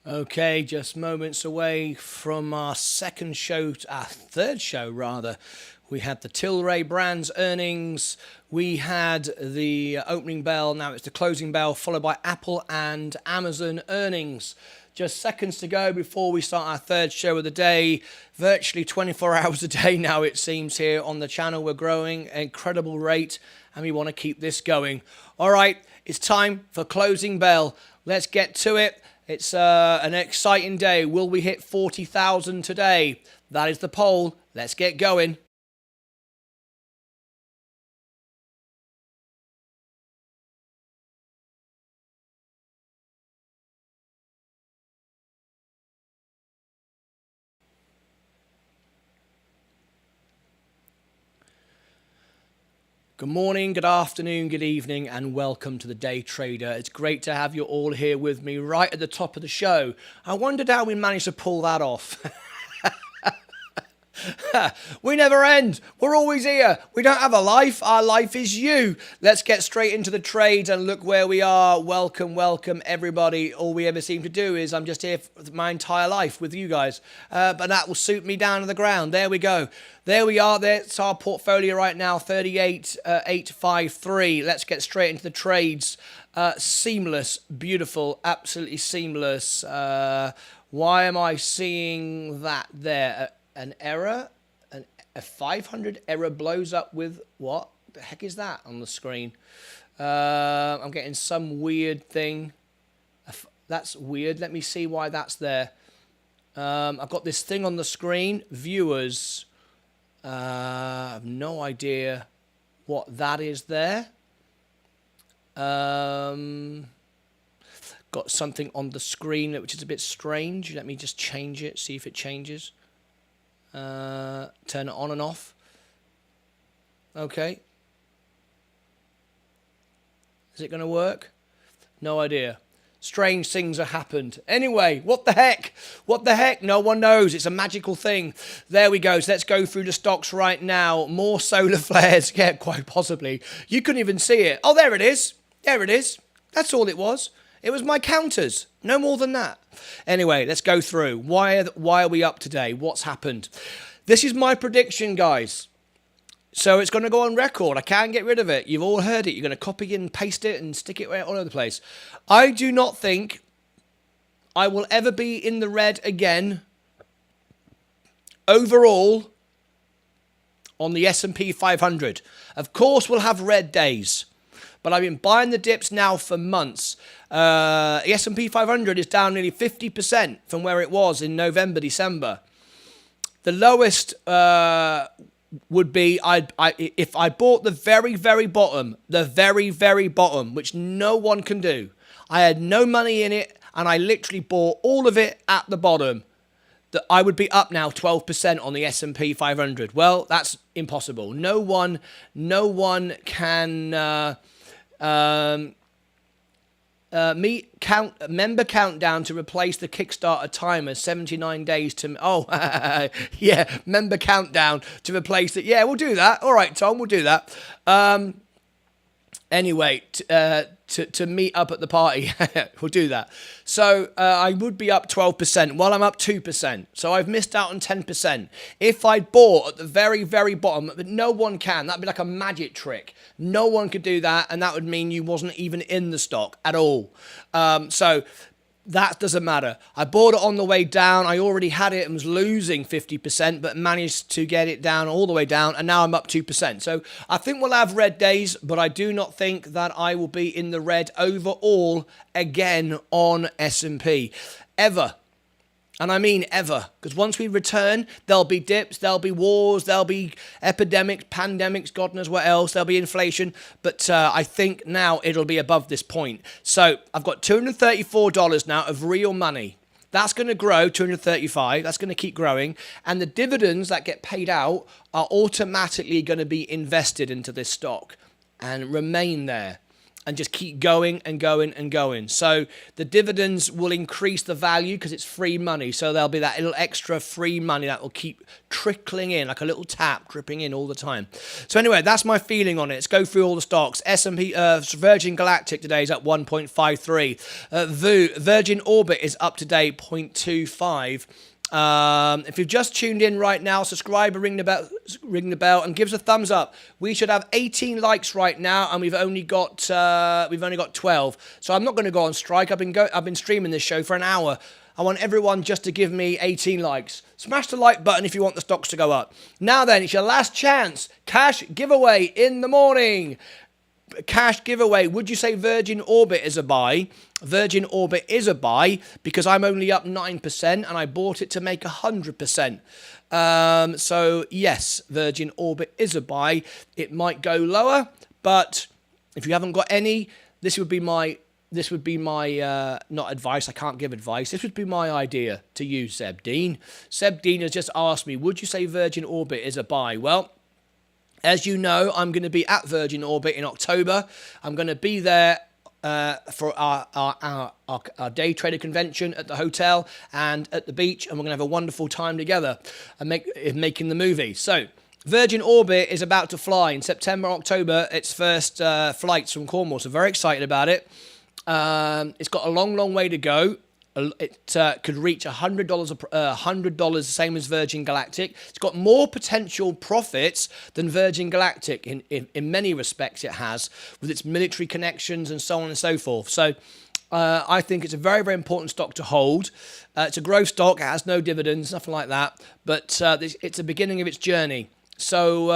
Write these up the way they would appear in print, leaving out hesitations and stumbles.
Okay, just moments away from our third show rather. We had the Tilray Brands earnings, we had the opening bell, now it's the closing bell, followed by Apple and Amazon earnings. Just seconds to go before we start our third show of the day. Virtually 24 hours a day now, it seems, here on the channel. We're growing at an incredible rate, and we want to keep this going. All right, it's time for closing bell. Let's get to it. It's an exciting day. Will we hit 40,000 today? That is the poll. Let's get going. Good morning, good afternoon, good evening, and welcome to the Day Trader. It's great to have you all here with me right at the top of the show. I wondered how we managed to pull that off. We never end. We're always here. We don't have a life. Our life is you. Let's get straight into the trades and look where we are. Welcome, welcome, everybody. All we ever seem to do is I'm just here for my entire life with you guys. But that will suit me down to the ground. There we go. There we are. That's our portfolio right now, 38,853. Let's get straight into the trades. Seamless, beautiful, absolutely seamless. Why am I seeing that there? An error, a 500 error blows up with what? The heck is that on the screen? I'm getting some weird thing. That's weird. Let me see why that's there. I've got this thing on the screen. Viewers. I have no idea what that is there. Got something on the screen which is a bit strange. Let me just change it, see if it changes. Turn it on and off. Okay. Is it going to work? No idea. Strange things have happened. Anyway, what the heck? What the heck? No one knows. It's a magical thing. There we go. So let's go through the stocks right now. More solar flares. Yeah, quite possibly. You couldn't even see it. Oh, there it is. There it is. That's all it was. It was my counters. No more than that. Anyway, let's go through. Why are we up today? What's happened? This is my prediction, guys. So it's going to go on record. I can't get rid of it. You've all heard it. You're going to copy and paste it and stick it all over the place. I do not think I will ever be in the red again overall on the S&P 500. Of course, we'll have red days. But I've been buying the dips now for months. The S&P 500 is down nearly 50% from where it was in November, December. The lowest would be if I bought the very, very bottom, which no one can do. I had no money in it. and I literally bought all of it at the bottom, that I would be up now 12% on the S&P 500. Well, that's impossible. No one can member countdown to replace the Kickstarter timer, 79 days to, yeah, member countdown to replace it. Yeah, we'll do that. All right, Tom, we'll do that. Anyway, to meet up at the party, we'll do that. So I would be up 12%, while I'm up 2%. So I've missed out on 10%. If I bought at the very, very bottom, but no one can. That'd be like a magic trick. No one could do that, and that would mean you wasn't even in the stock at all. So that doesn't matter. I bought it on the way down. I already had it and was losing 50%, but managed to get it down all the way down, and now I'm up 2%. So I think we'll have red days, but I do not think that I will be in the red overall again on S&P. Ever. And I mean ever, because once we return, there'll be dips, there'll be wars, there'll be epidemics, pandemics, God knows what else, there'll be inflation, but I think now it'll be above this point. So I've got $234 now of real money. That's going to grow, 235, that's going to keep growing, and the dividends that get paid out are automatically going to be invested into this stock and remain there. And just keep going and going and going. So the dividends will increase the value because it's free money. So there'll be that little extra free money that will keep trickling in, like a little tap dripping in all the time. So anyway, that's my feeling on it. Let's go through all the stocks. S&P, Virgin Galactic today is at 1.53. Virgin Orbit is up today 0.25. If you've just tuned in right now, subscribe and ring the bell, and give us a thumbs up. We should have 18 likes right now, and we've only got 12. So I'm not going to go on strike. I've been streaming this show for an hour. I want everyone just to give me 18 likes. Smash the like button if you want the stocks to go up. Now then, it's your last chance. Cash giveaway in the morning. Cash giveaway. Would you say Virgin Orbit is a buy? Virgin Orbit is a buy because I'm only up 9% and I bought it to make 100%. So yes, Virgin Orbit is a buy. It might go lower, but if you haven't got any, this would be my not advice. I can't give advice. This would be my idea to you, Seb Dean. Seb Dean has just asked me, would you say Virgin Orbit is a buy? Well, as you know, I'm going to be at Virgin Orbit in October. I'm going to be there for our day trader convention at the hotel and at the beach, and we're going to have a wonderful time together and making the movie. So Virgin Orbit is about to fly in September, October. Its first flights from Cornwall, so very excited about it. It's got a long, long way to go. It could reach $100, the same as Virgin Galactic. It's got more potential profits than Virgin Galactic in many respects. It has, with its military connections and so on and so forth. So I think it's a very, very important stock to hold. It's a growth stock. It has no dividends, nothing like that. But it's the beginning of its journey. So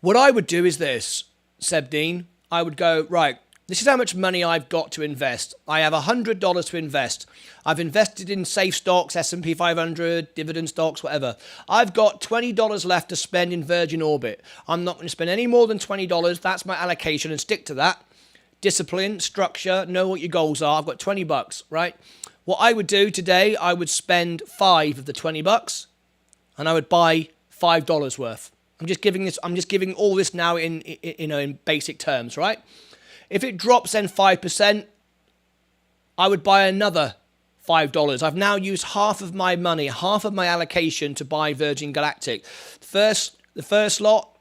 what I would do is this, Seb Dean. I would go, right, this is how much money I've got to invest. I have $100 to invest. I've invested in safe stocks, S&P 500, dividend stocks, whatever. I've got $20 left to spend in Virgin Orbit. I'm not going to spend any more than $20. That's my allocation, and stick to that. Discipline, structure, know what your goals are. I've got $20, right? What I would do today, I would spend 5 of the $20, and I would buy $5 worth. I'm just giving all this now in basic terms, right? If it drops then 5%, I would buy another $5. I've now used half of my money, half of my allocation to buy Virgin Galactic. The first lot,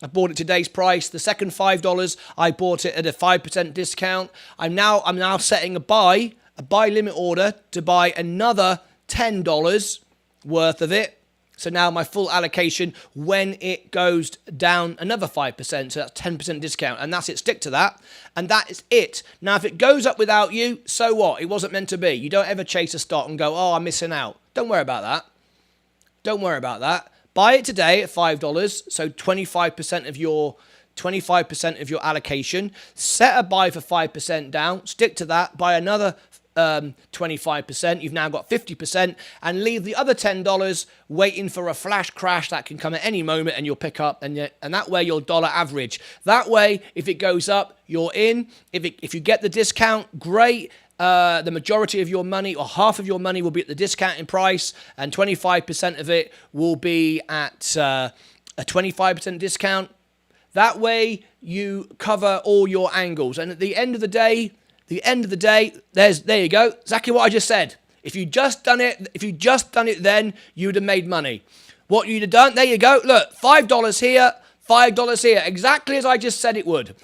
I bought it today's price. The second $5, I bought it at a 5% discount. I'm now setting a buy limit order to buy another $10 worth of it. So now my full allocation when it goes down another 5%, so that's 10% discount, and that's it. Stick to that, and that is it. Now, if it goes up without you, so what? It wasn't meant to be. You don't ever chase a stock and go, oh, I'm missing out. Don't worry about that. Don't worry about that. Buy it today at $5, so 25% of your allocation. Set a buy for 5% down. Stick to that. Buy another 25%, you've now got 50%, and leave the other $10 waiting for a flash crash that can come at any moment, and you'll pick up, and that way you'll dollar average. That way, if it goes up, you're in. If you get the discount, great. the majority of your money, or half of your money, will be at the discounting price, and 25% of it will be at a 25% discount. That way you cover all your angles. And at the end of the day, there you go. Exactly what I just said. If you just done it then, you'd have made money. What you'd have done, there you go. Look, $5 here, $5 here. Exactly as I just said it would.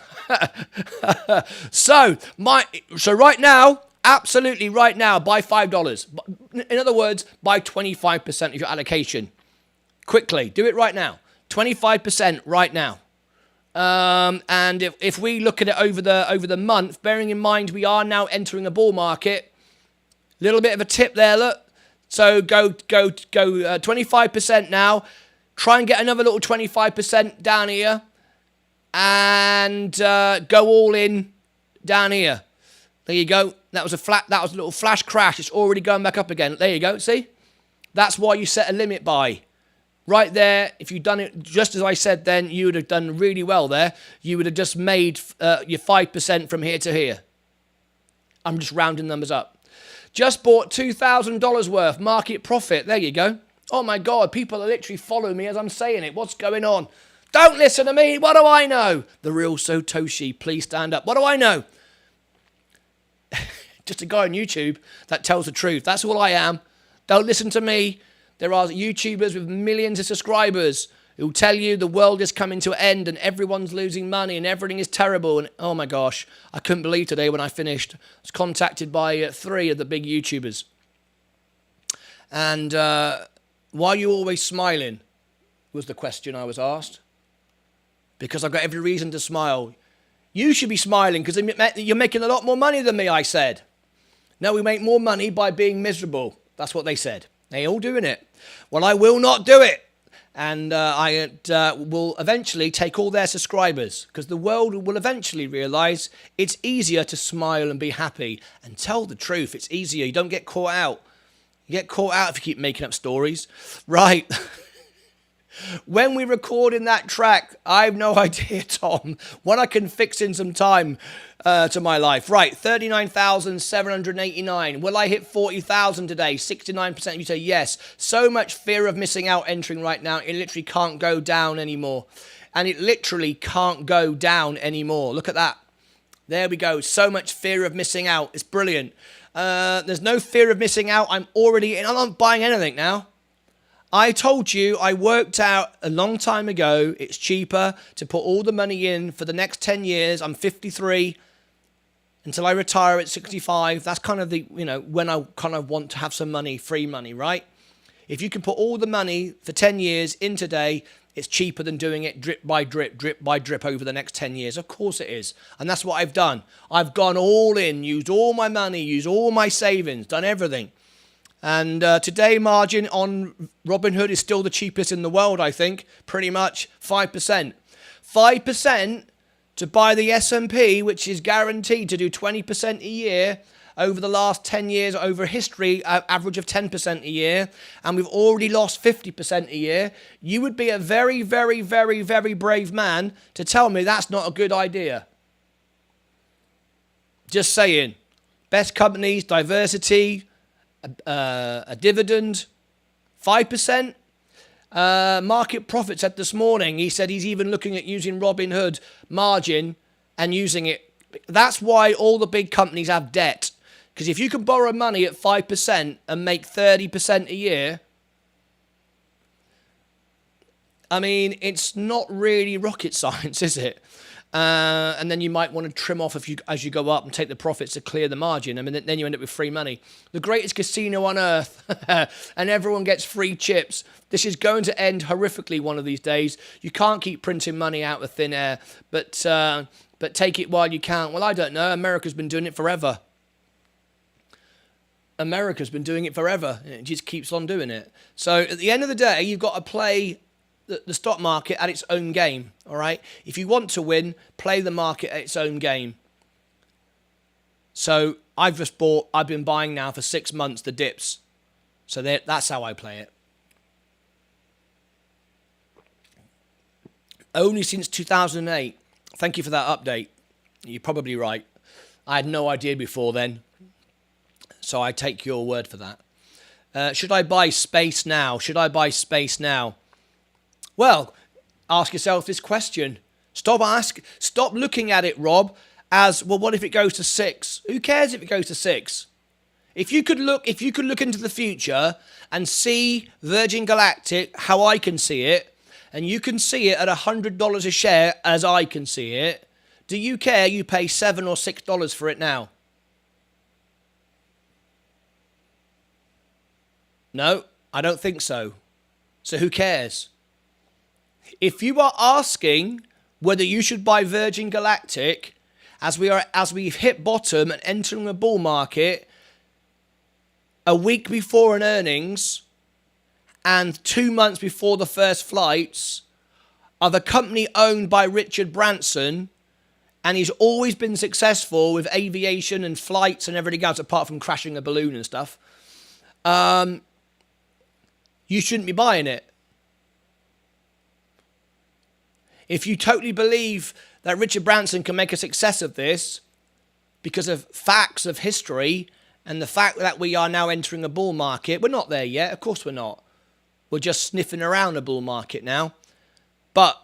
So right now, absolutely right now, buy $5. In other words, buy 25% of your allocation. Quickly, do it right now. 25% right now. And if we look at it over the month, bearing in mind we are now entering a bull market, little bit of a tip there, look. So go 25% now. Try and get another little 25% down here, and go all in down here. There you go. That was a little flash crash. It's already going back up again. There you go. See? That's why you set a limit buy. Right there, if you'd done it just as I said then, you would have done really well there. You would have just made your 5% from here to here. I'm just rounding numbers up. Just bought $2,000 worth market profit. There you go. Oh my God, people are literally following me as I'm saying it. What's going on? Don't listen to me. What do I know? The real Satoshi, please stand up. What do I know? Just a guy on YouTube that tells the truth. That's all I am. Don't listen to me. There are YouTubers with millions of subscribers who tell you the world is coming to an end and everyone's losing money and everything is terrible. And oh my gosh, I couldn't believe today when I finished. I was contacted by 3 of the big YouTubers. And why are you always smiling? Was the question I was asked. Because I've got every reason to smile. You should be smiling because you're making a lot more money than me, I said. No, we make more money by being miserable. That's what they said. They all doing it. Well, I will not do it. And I will eventually take all their subscribers, because the world will eventually realise it's easier to smile and be happy and tell the truth. It's easier. You don't get caught out. You get caught out if you keep making up stories. Right. When we record in that track, I have no idea, Tom, what I can fix in some time to my life. Right, 39,789. Will I hit 40,000 today? 69% of you say yes. So much fear of missing out entering right now. It literally can't go down anymore. And it literally can't go down anymore. Look at that. There we go. So much fear of missing out. It's brilliant. There's no fear of missing out. I'm not buying anything now. I told you, I worked out a long time ago, it's cheaper to put all the money in for the next 10 years. I'm 53 until I retire at 65. That's kind of when I kind of want to have some money, free money, right? If you can put all the money for 10 years in today, it's cheaper than doing it drip by drip over the next 10 years. Of course it is. And that's what I've done. I've gone all in, used all my money, used all my savings, done everything. And today, margin on Robinhood is still the cheapest in the world, I think. Pretty much 5%. 5% to buy the S&P, which is guaranteed to do 20% a year over the last 10 years, over history, average of 10% a year. And we've already lost 50% a year. You would be a very, very, very, very brave man to tell me that's not a good idea. Just saying. Best companies, diversity, a dividend, 5%. Market Profit said this morning, he said he's even looking at using Robinhood margin and using it. That's why all the big companies have debt. Because if you can borrow money at 5% and make 30% a year, I mean, it's not really rocket science, is it? And then you might want to trim off as you go up and take the profits to clear the margin. I mean, then you end up with free money. The greatest casino on earth, and everyone gets free chips. This is going to end horrifically one of these days. You can't keep printing money out of thin air, but take it while you can. Well, I don't know. America's been doing it forever. America's been doing it forever. It just keeps on doing it. So at the end of the day, you've got to play the stock market at its own game, all right? If you want to win, play the market at its own game. So I've been buying now for 6 months the dips. So that's how I play it. Only since 2008. Thank you for that update. You're probably right. I had no idea before then. So I take your word for that. Should I buy space now? Should I buy space now? Well, ask yourself this question. Stop looking at it, Rob, as, well, what if it goes to 6? Who cares if it goes to 6? If you could look into the future and see Virgin Galactic how I can see it, and you can see it at $100 a share as I can see it, do you care you pay $7 or $6 for it now? No, I don't think so. So who cares? If you are asking whether you should buy Virgin Galactic as we've hit bottom and entering a bull market a week before an earnings and 2 months before the first flights of a company owned by Richard Branson, and he's always been successful with aviation and flights and everything else apart from crashing a balloon and stuff, you shouldn't be buying it. If you totally believe that Richard Branson can make a success of this because of facts of history and the fact that we are now entering a bull market, we're not there yet. Of course we're not. We're just sniffing around a bull market now. But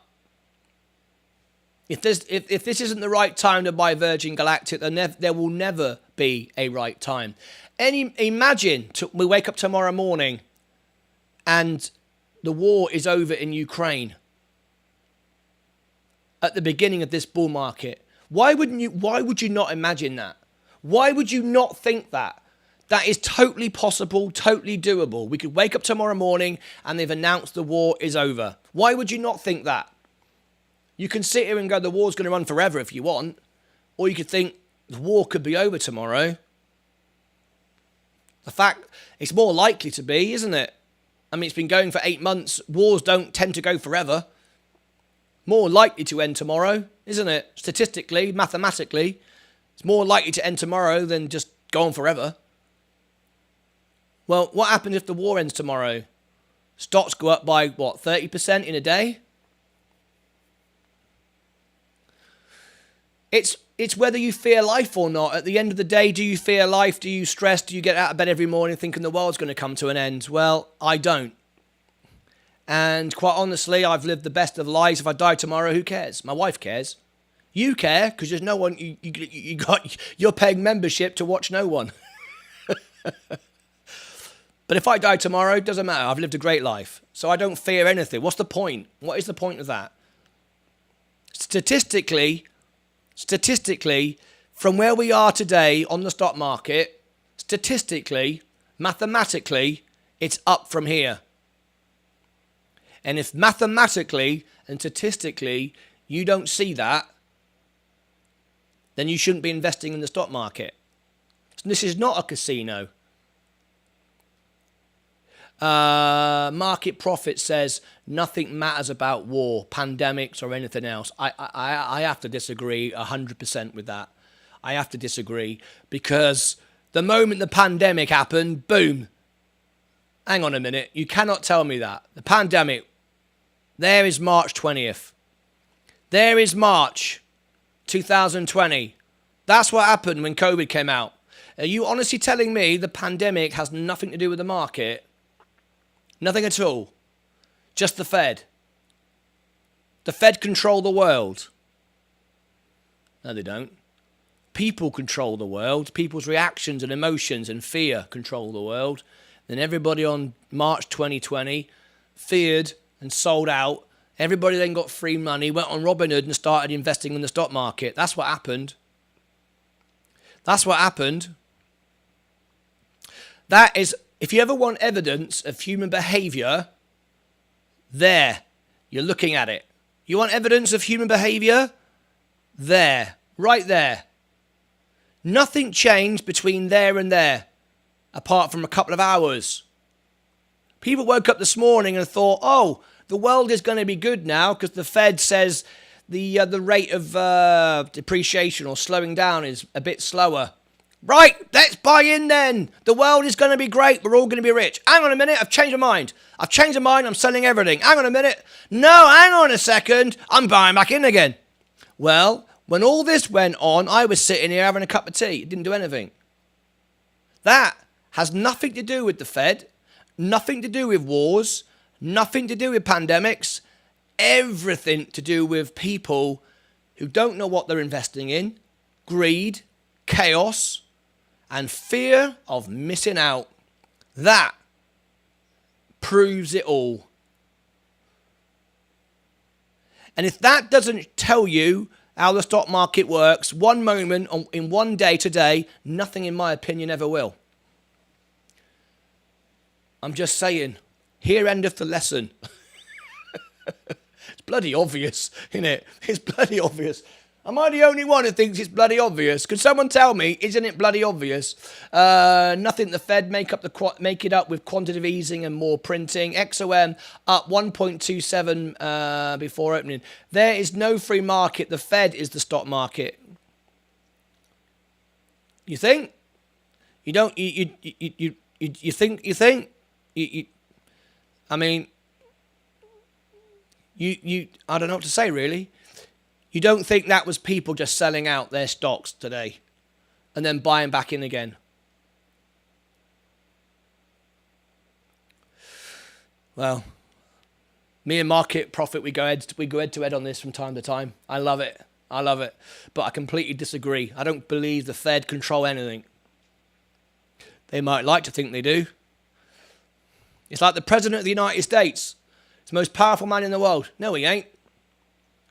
if this isn't the right time to buy Virgin Galactic, then there will never be a right time. Imagine we wake up tomorrow morning and the war is over in Ukraine at the beginning of this bull market. Why would you not imagine that? Why would you not think that? That is totally possible, totally doable. We could wake up tomorrow morning and they've announced the war is over. Why would you not think that? You can sit here and go, the war's going to run forever if you want. Or you could think, the war could be over tomorrow. The fact, it's more likely to be, isn't it? I mean, it's been going for 8 months. Wars don't tend to go forever. More likely to end tomorrow, isn't it? Statistically, mathematically, it's more likely to end tomorrow than just go on forever. Well, what happens if the war ends tomorrow? Stocks go up by, 30% in a day? It's whether you fear life or not. At the end of the day, do you fear life? Do you stress? Do you get out of bed every morning thinking the world's going to come to an end? Well, I don't. And quite honestly, I've lived the best of lives. If I die tomorrow, who cares? My wife cares. You care because there's no one. You're paying membership to watch no one. But if I die tomorrow, it doesn't matter. I've lived a great life, so I don't fear anything. What's the point? What is the point of that? Statistically, from where we are today on the stock market, statistically, mathematically, it's up from here. And if mathematically and statistically you don't see that, then you shouldn't be investing in the stock market. This is not a casino. Market Profit says nothing matters about war, pandemics, or anything else. I have to disagree 100% with that. I have to disagree because the moment the pandemic happened, boom. Hang on a minute. You cannot tell me that. The pandemic, there is March 20th. There is March 2020. That's what happened when COVID came out. Are you honestly telling me the pandemic has nothing to do with the market? Nothing at all. Just the Fed. The Fed control the world. No, they don't. People control the world. People's reactions and emotions and fear control the world. Then everybody on March 2020 feared and sold out. Everybody then got free money, went on Robinhood and started investing in the stock market. That's what happened. That's what happened. That is, if you ever want evidence of human behavior, there, you're looking at it. You want evidence of human behavior? There, right there. Nothing changed between there and there, apart from a couple of hours. People woke up this morning and thought, oh, the world is going to be good now because the Fed says the rate of depreciation or slowing down is a bit slower. Right, let's buy in then. The world is going to be great. We're all going to be rich. Hang on a minute. I've changed my mind. I'm selling everything. Hang on a minute. No, hang on a second. I'm buying back in again. Well, when all this went on, I was sitting here having a cup of tea. It didn't do anything. That has nothing to do with the Fed, nothing to do with wars, nothing to do with pandemics, everything to do with people who don't know what they're investing in, greed, chaos, and fear of missing out. That proves it all. And if that doesn't tell you how the stock market works, one moment in one day today, nothing in my opinion ever will. I'm just saying, here endeth the lesson. It's bloody obvious, isn't it? It's bloody obvious. Am I the only one who thinks it's bloody obvious? Could someone tell me, isn't it bloody obvious? Nothing the Fed make it up with quantitative easing and more printing. XOM up 1.27 before opening. There is no free market. The Fed is the stock market. You think? You don't? You think? You think? I mean, I don't know what to say really. You don't think that was people just selling out their stocks today and then buying back in again? Well, me and Market Profit, we go head to head on this from time to time. I love it. I love it. But I completely disagree. I don't believe the Fed control anything. They might like to think they do. It's like the President of the United States. He's the most powerful man in the world. No, he ain't.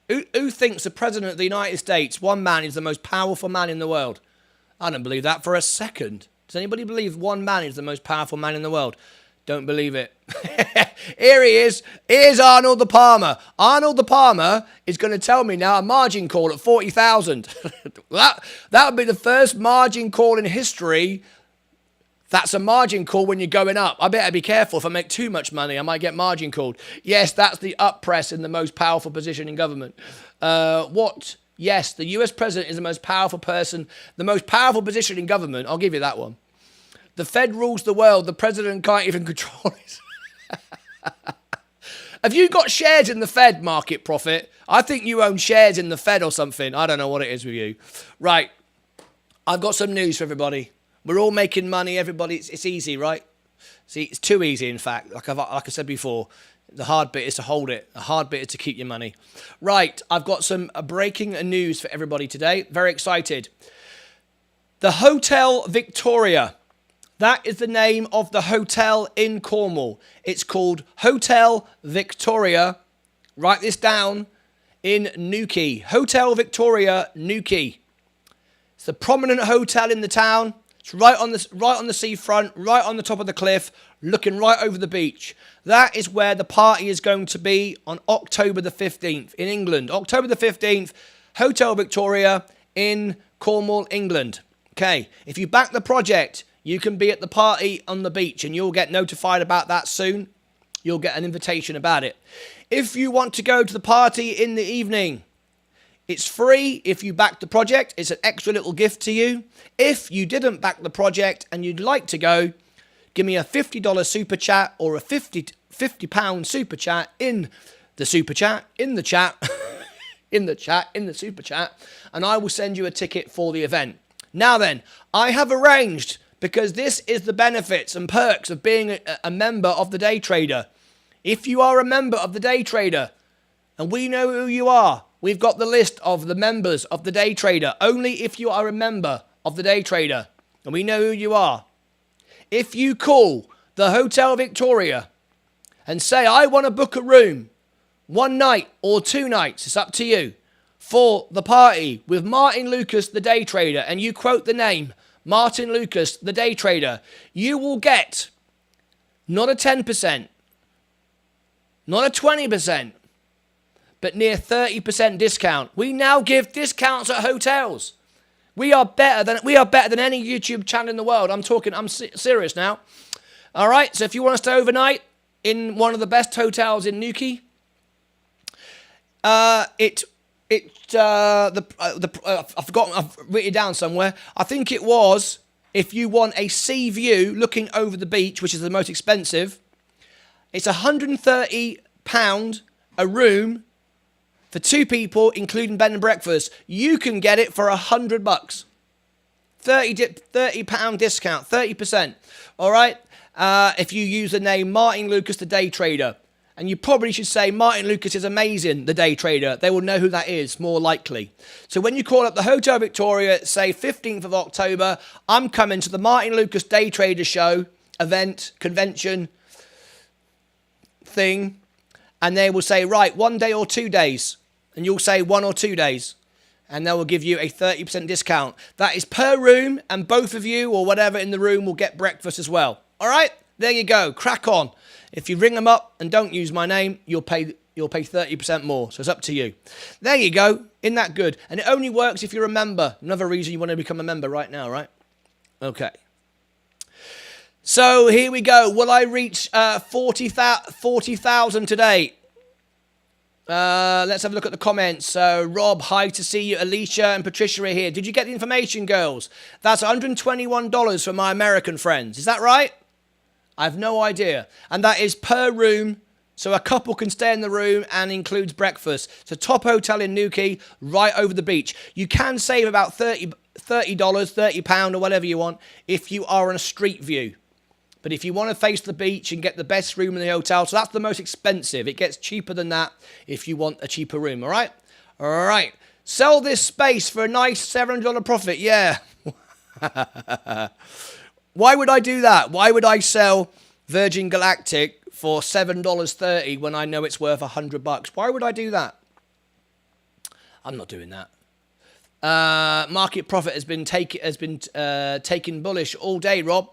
Who thinks the President of the United States, one man, is the most powerful man in the world? I don't believe that for a second. Does anybody believe one man is the most powerful man in the world? Don't believe it. Here he is. Here's Arnold the Palmer. Arnold the Palmer is going to tell me now a margin call at 40,000. That would be the first margin call in history. That's a margin call when you're going up. I better be careful. If I make too much money, I might get margin called. Yes, that's the up press in the most powerful position in government. What? Yes, the US president is the most powerful person, the most powerful position in government. I'll give you that one. The Fed rules the world. The president can't even control it. Have you got shares in the Fed, Market Profit? I think you own shares in the Fed or something. I don't know what it is with you. Right. I've got some news for everybody. We're all making money, everybody. It's easy, right? See, it's too easy, in fact. Like I said before, the hard bit is to hold it. The hard bit is to keep your money. Right, I've got some breaking news for everybody today. Very excited. The Hotel Victoria. That is the name of the hotel in Cornwall. It's called Hotel Victoria. Write this down, in Newquay. Hotel Victoria, Newquay. It's the prominent hotel in the town. It's right on the seafront, right on the top of the cliff, looking right over the beach. That is where the party is going to be on October the 15th in England. October the 15th, Hotel Victoria in Cornwall, England. Okay, if you back the project, you can be at the party on the beach and you'll get notified about that soon. You'll get an invitation about it. If you want to go to the party in the evening, it's free if you back the project. It's an extra little gift to you. If you didn't back the project and you'd like to go, give me a $50 super chat or a £50 super chat in the super chat, in the chat, in the super chat, and I will send you a ticket for the event. Now then, I have arranged, because this is the benefits and perks of being a member of the Day Trader. If you are a member of the Day Trader, and we know who you are, we've got the list of the members of the Day Trader. Only if you are a member of the Day Trader, and we know who you are. If you call the Hotel Victoria and say, I want to book a room, 1 night or 2 nights, it's up to you, for the party with Martyn Lucas, the Day Trader, and you quote the name, Martyn Lucas, the Day Trader, you will get not a 10%, not a 20%, but near 30% discount. We now give discounts at hotels. We are better than any YouTube channel in the world. I'm serious now. All right, so if you want to stay overnight in one of the best hotels in Newquay, I've forgotten, I've written it down somewhere. I think it was, if you want a sea view looking over the beach, which is the most expensive, it's £130 a room for 2 people, including bed and breakfast. You can get it for $100. £30 discount, 30%. All right? If you use the name Martyn Lucas, the day trader. And you probably should say, Martyn Lucas is amazing, the day trader. They will know who that is, more likely. So when you call up the Hotel Victoria, say 15th of October, I'm coming to the Martyn Lucas Day Trader Show, event, convention, thing. And they will say, right, 1 day or 2 days. And you'll say 1 or 2 days. And they will give you a 30% discount. That is per room, and both of you or whatever in the room will get breakfast as well. All right? There you go. Crack on. If you ring them up and don't use my name, you'll pay 30% more. So it's up to you. There you go. Isn't that good? And it only works if you're a member. Another reason you want to become a member right now, right? Okay. So here we go. Will I reach 40,000 today? Let's have a look at the comments. So Rob, hi to see you. Alicia and Patricia are here. Did you get the information, girls? That's $121 for my American friends. Is that right? I have no idea. And that is per room. So a couple can stay in the room and includes breakfast. It's a top hotel in Newquay, right over the beach. You can save about $30, £30 or whatever you want if you are on a street view. But if you want to face the beach and get the best room in the hotel, so that's the most expensive. It gets cheaper than that if you want a cheaper room, all right? All right. Sell this space for a nice $700 profit. Yeah. Why would I do that? Why would I sell Virgin Galactic for $7.30 when I know it's worth $100? Why would I do that? I'm not doing that. Market profit has been taken bullish all day, Rob.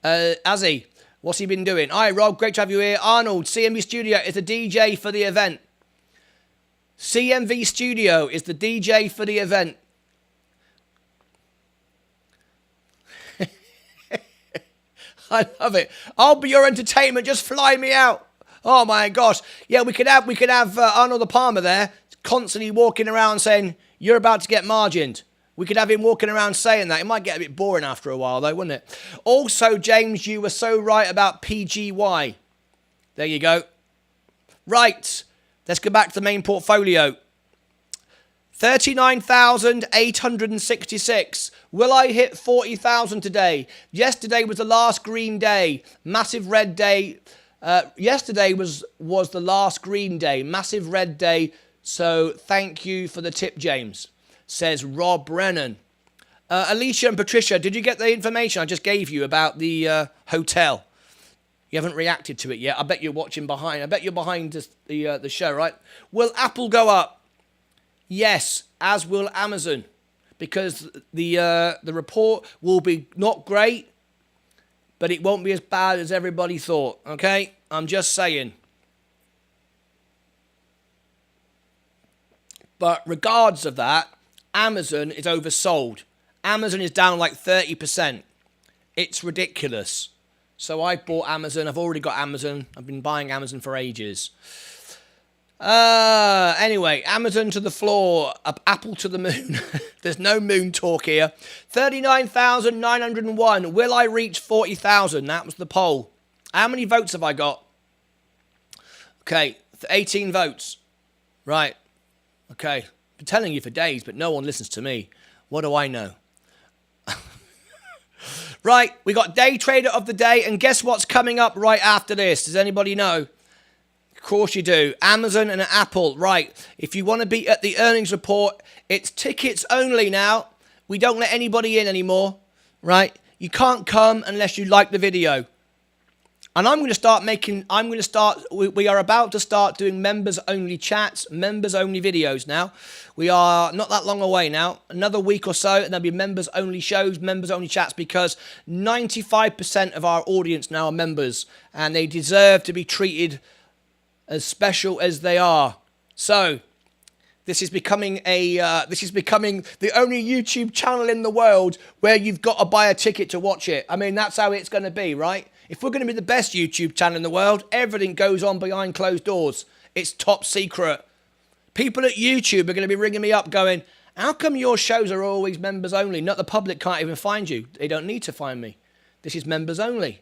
Azzy, what's he been doing? Hi, Rob. Great to have you here. Arnold, CMV Studio is the DJ for the event. CMV Studio is the DJ for the event. I love it. I'll be your entertainment. Just fly me out. Oh my gosh. Yeah, we could have Arnold the Palmer there constantly walking around saying, you're about to get margined. We could have him walking around saying that. It might get a bit boring after a while though, wouldn't it? Also, James, you were so right about PGY. There you go. Right. Let's go back to the main portfolio. 39,866. Will I hit 40,000 today? Yesterday was the last green day. Massive red day. Yesterday was the last green day. Massive red day. So thank you for the tip, James. Says Rob Brennan. Alicia and Patricia, did you get the information I just gave you about the hotel? You haven't reacted to it yet. I bet you're watching behind. I bet you're behind the show, right? Will Apple go up? Yes, as will Amazon, because the report will be not great, but it won't be as bad as everybody thought, okay? I'm just saying. But regardless of that, Amazon is oversold. Amazon is down like 30%. It's ridiculous. So I bought Amazon. I've already got Amazon. I've been buying Amazon for ages. Anyway, Amazon to the floor, Apple to the moon. There's no moon talk here. 39,901. Will I reach 40,000? That was the poll. How many votes have I got? Okay, 18 votes. Right. Okay. I've been telling you for days, but no one listens to me. What do I know? Right, we got Day Trader of the Day, and guess what's coming up right after this? Does anybody know? Of course you do. Amazon and Apple. Right. If you want to be at the earnings report, it's tickets only now. We don't let anybody in anymore. Right. You can't come unless you like the video. And we are about to start doing members only chats, members only videos now. We are not that long away now. Another week or so, and there'll be members only shows, members only chats, because 95% of our audience now are members, and they deserve to be treated as special as they are. So this is becoming the only YouTube channel in the world where you've got to buy a ticket to watch it. I mean, that's how it's going to be, right? If we're going to be the best YouTube channel in the world, everything goes on behind closed doors. It's top secret. People at YouTube are going to be ringing me up going, how come your shows are always members only? Not the public can't even find you. They don't need to find me. This is members only.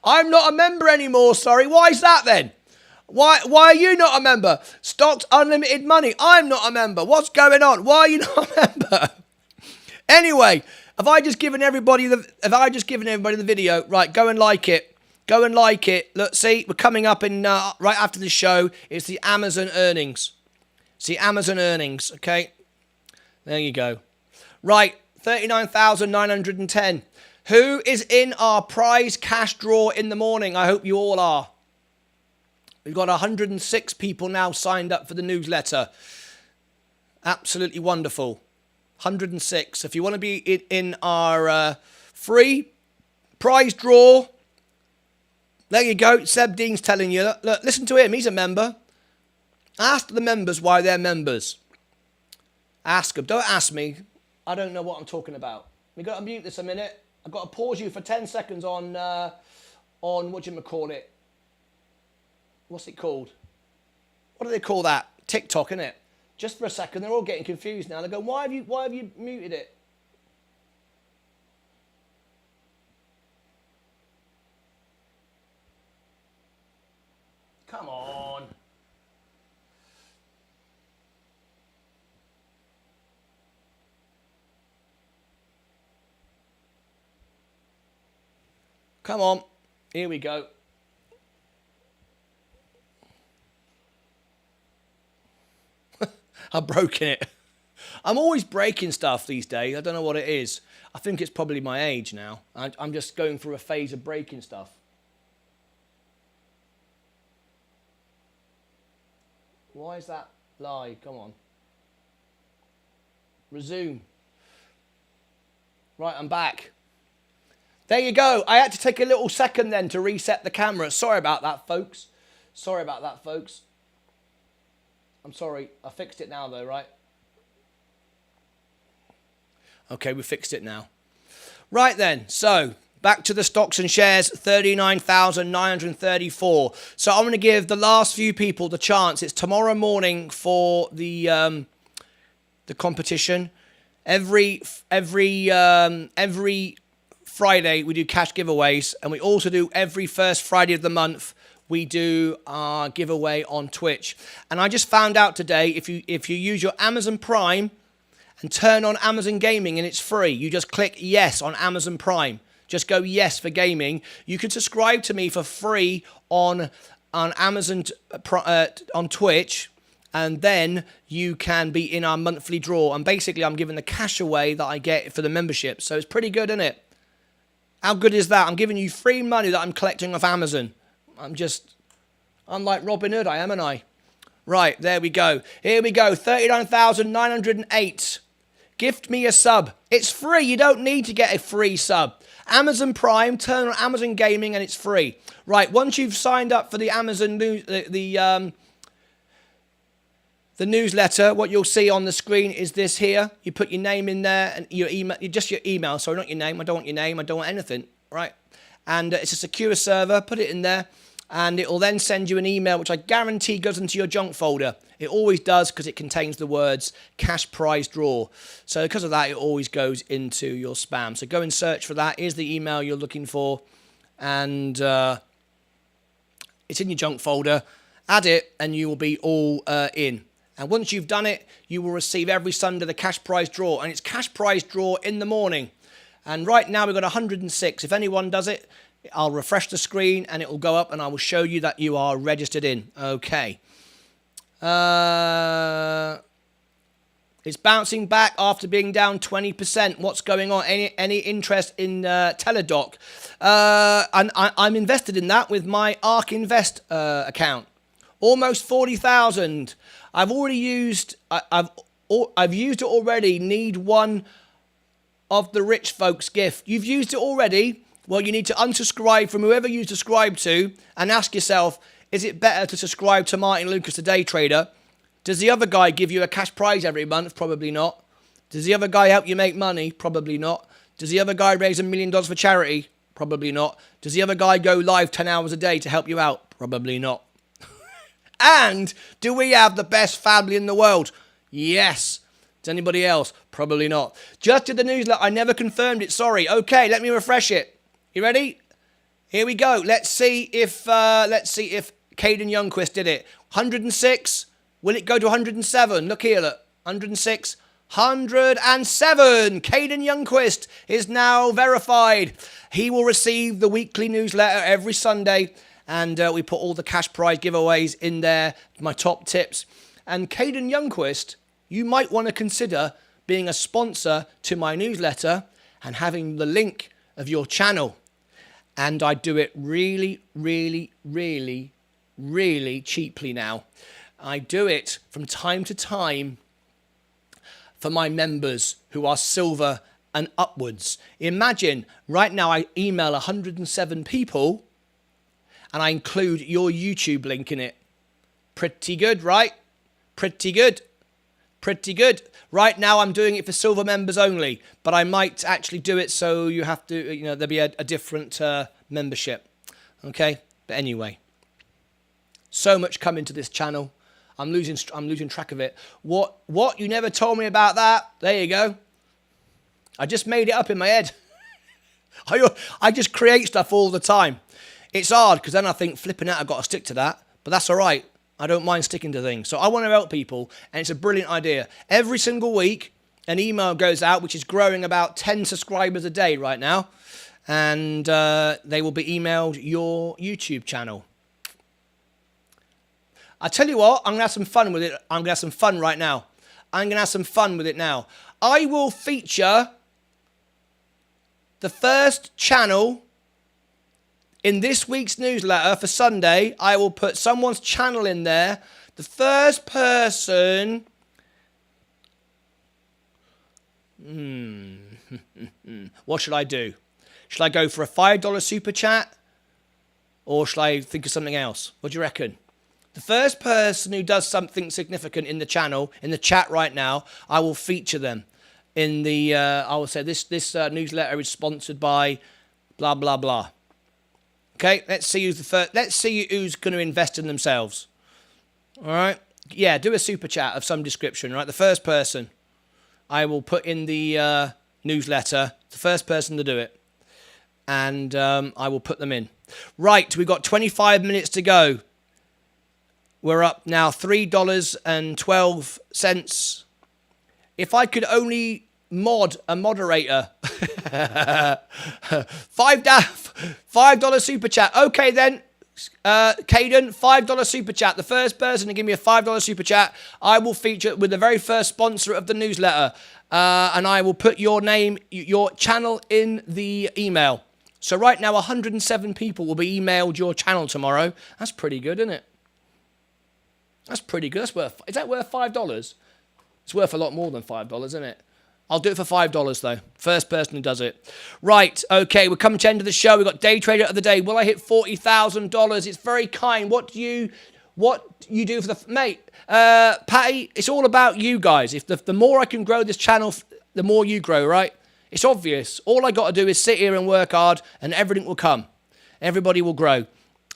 I'm not a member anymore, sorry. Why is that then? Why are you not a member? Stocks Unlimited Money. I'm not a member. What's going on? Why are you not a member? Anyway, have I just given everybody the video? Right, go and like it. Go and like it. Look, see, we're coming up in right after the show. It's the Amazon earnings. It's the Amazon earnings. Okay, there you go. Right, 39,910. Who is in our prize cash draw in the morning? I hope you all are. We've got 106 people now signed up for the newsletter. Absolutely wonderful. 106. If you want to be in our free prize draw, there you go. Seb Dean's telling you. Look, listen to him. He's a member. Ask the members why they're members. Ask them. Don't ask me. I don't know what I'm talking about. We've got to mute this a minute. I've got to pause you for 10 seconds on whatchamacallit. What's it called? What do they call that? TikTok, innit? Just for a second, they're all getting confused now. They go, why have you muted it? Come on. Come on. Here we go. I've broken it. I'm always breaking stuff these days. I don't know what it is. I think it's probably my age now. I'm just going through a phase of breaking stuff. Why is that live? Come on. Resume. Right, I'm back. There you go. I had to take a little second then to reset the camera. Sorry about that, folks. Sorry about that, folks. I'm sorry. I fixed it now, though, right? Okay, we fixed it now. Right then. So, back to the stocks and shares, 39,934. So, I'm going to give the last few people the chance. It's tomorrow morning for the competition. Every Friday, we do cash giveaways, and we also do every first Friday of the month, we do our giveaway on Twitch. And I just found out today, if you use your Amazon Prime and turn on Amazon Gaming, and it's free, you just click yes on Amazon Prime. Just go yes for gaming. You can subscribe to me for free on Amazon on Twitch, and then you can be in our monthly draw. And basically, I'm giving the cash away that I get for the membership. So it's pretty good, isn't it? How good is that? I'm giving you free money that I'm collecting off Amazon. I'm like Robinhood, aren't I? Right, there we go. Here we go, 39,908. Gift me a sub. It's free. You don't need to get a free sub. Amazon Prime, turn on Amazon Gaming, and it's free. Right, once you've signed up for the Amazon news, the newsletter, what you'll see on the screen is this here. You put your name in there and your email, just your email. Sorry, not your name. I don't want your name. I don't want anything. Right, and it's a secure server. Put it in there, and it will then send you an email, which I guarantee goes into your junk folder. It always does, because it contains the words cash prize draw. So because of that, it always goes into your spam. So go and search for that. Here's the email you're looking for, and it's in your junk folder. Add it, and you will be all in. And once you've done it, you will receive every Sunday the cash prize draw. And it's cash prize draw in the morning. And right now we've got 106. If anyone does it, I'll refresh the screen and it will go up and I will show you that you are registered in. Okay. It's bouncing back after being down 20%. What's going on? Any interest in Teledoc? And I'm invested in that with my ARK Invest account. Almost 40,000. I've already used. I've used it already. Need one of the rich folks' gift. You've used it already. Well, you need to unsubscribe from whoever you subscribe to and ask yourself: is it better to subscribe to Martyn Lucas, the day trader? Does the other guy give you a cash prize every month? Probably not. Does the other guy help you make money? Probably not. Does the other guy raise $1 million for charity? Probably not. Does the other guy go live 10 hours a day to help you out? Probably not. And do we have the best family in the world? Yes. Does anybody else? Probably not. Just did the newsletter. I never confirmed it. Sorry. Okay, let me refresh it. You ready? Here we go. Let's see if Caden Youngquist did it. 106. Will it go to 107? Look here, look. 106, 107. Caden Youngquist is now verified. He will receive the weekly newsletter every Sunday, and we put all the cash prize giveaways in there, my top tips. And Caden Youngquist, you might want to consider being a sponsor to my newsletter and having the link of your channel. And I do it really, really, really, really cheaply now. I do it from time to time for my members who are silver and upwards. Imagine right now I email 107 people and I include your YouTube link in it. Pretty good, right? Pretty good. Pretty good. Right now I'm doing it for silver members only, but I might actually do it so you have to, there'll be a different membership. Okay? But anyway, so much coming to this channel. I'm losing track of it. What? You never told me about that? There you go. I just made it up in my head. I just create stuff all the time. It's hard because then I think, flipping out, I've got to stick to that. But that's all right. I don't mind sticking to things. So I want to help people, and it's a brilliant idea. Every single week, an email goes out, which is growing about 10 subscribers a day right now. And they will be emailed your YouTube channel. I tell you what, I'm going to have some fun with it. I'm going to have some fun right now. I'm going to have some fun with it now. I will feature the first channel in this week's newsletter for Sunday. I will put someone's channel in there. The first person... What should I do? Should I go for a $5 super chat? Or should I think of something else? What do you reckon? The first person who does something significant in the channel, in the chat right now, I will feature them. In the, I will say this newsletter is sponsored by blah, blah, blah. Okay, let's see who's the first. Let's see who's going to invest in themselves. All right. Yeah, do a super chat of some description. Right, the first person I will put in the newsletter. The first person to do it, and I will put them in. Right, we've got 25 minutes to go. We're up now $3.12. If I could only mod a moderator. $5 super chat. Okay then, Caden, $5 super chat. The first person to give me a $5 super chat, I will feature with the very first sponsor of the newsletter. And I will put your name, your channel in the email. So right now, 107 people will be emailed your channel tomorrow. That's pretty good, isn't it? That's pretty good. Is that worth $5? It's worth a lot more than $5, isn't it? I'll do it for $5 though. First person who does it. Right, okay, we're coming to the end of the show. We've got day trader of the day. Will I hit $40,000? It's very kind. What do you do for the mate? Patty, it's all about you guys. If the more I can grow this channel, the more you grow, right? It's obvious. All I got to do is sit here and work hard and everything will come. Everybody will grow.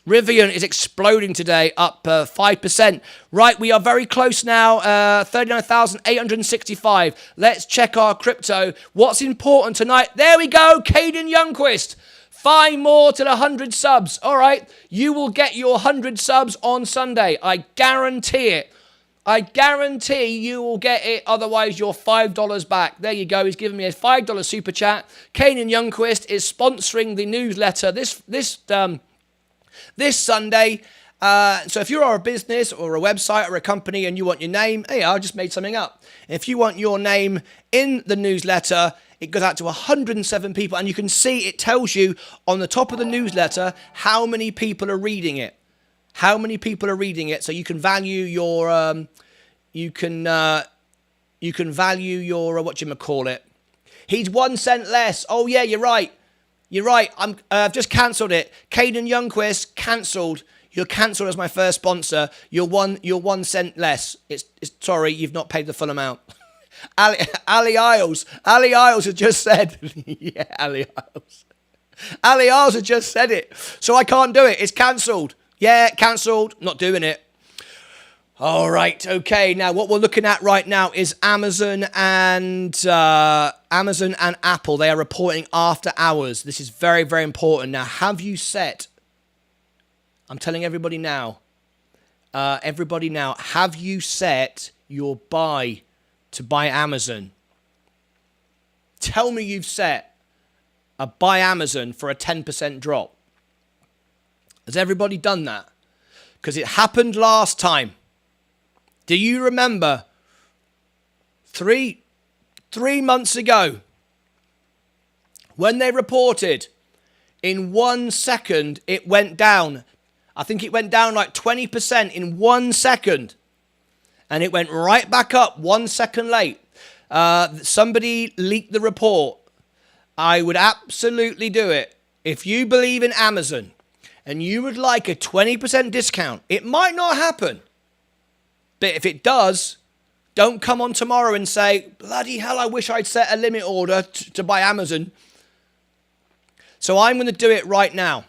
Rivian is exploding today, up 5%. Right, we are very close now, 39,865. Let's check our crypto. What's important tonight? There we go, Caden Youngquist. 5 more to the 100 subs. All right, you will get your 100 subs on Sunday. I guarantee it. I guarantee you will get it, otherwise you're $5 back. There you go, he's giving me a $5 super chat. Caden Youngquist is sponsoring the newsletter this Sunday. So if you're a business or a website or a company and you want your name, hey, I just made something up. If you want your name in the newsletter, it goes out to 107 people, and you can see it tells you on the top of the newsletter how many people are reading it. How many people are reading it, so you can value your whatchamacallit. He's 1 cent less. Oh yeah, you're right. You're right. I've just cancelled it. Caden Youngquist cancelled. You're cancelled as my first sponsor. You're 1 cent less. It's sorry, you've not paid the full amount. Ali Isles has just said. Yeah, Ali Isles. Ali Isles has just said it. So I can't do it. It's cancelled. Yeah, cancelled. Not doing it. All right. Okay. Now, what we're looking at right now is Amazon and Apple. They are reporting after hours. This is very, very important. Now, have you set? I'm telling everybody now. Have you set your buy to buy Amazon. Tell me you've set a buy Amazon for a 10% drop. Has everybody done that? Because it happened last time. Do you remember 3 months ago when they reported in 1 second it went down? I think it went down like 20% in 1 second. And it went right back up 1 second late. Somebody leaked the report. I would absolutely do it. If you believe in Amazon and you would like a 20% discount, it might not happen. But if it does, don't come on tomorrow and say, bloody hell, I wish I'd set a limit order to buy Amazon. So I'm going to do it right now.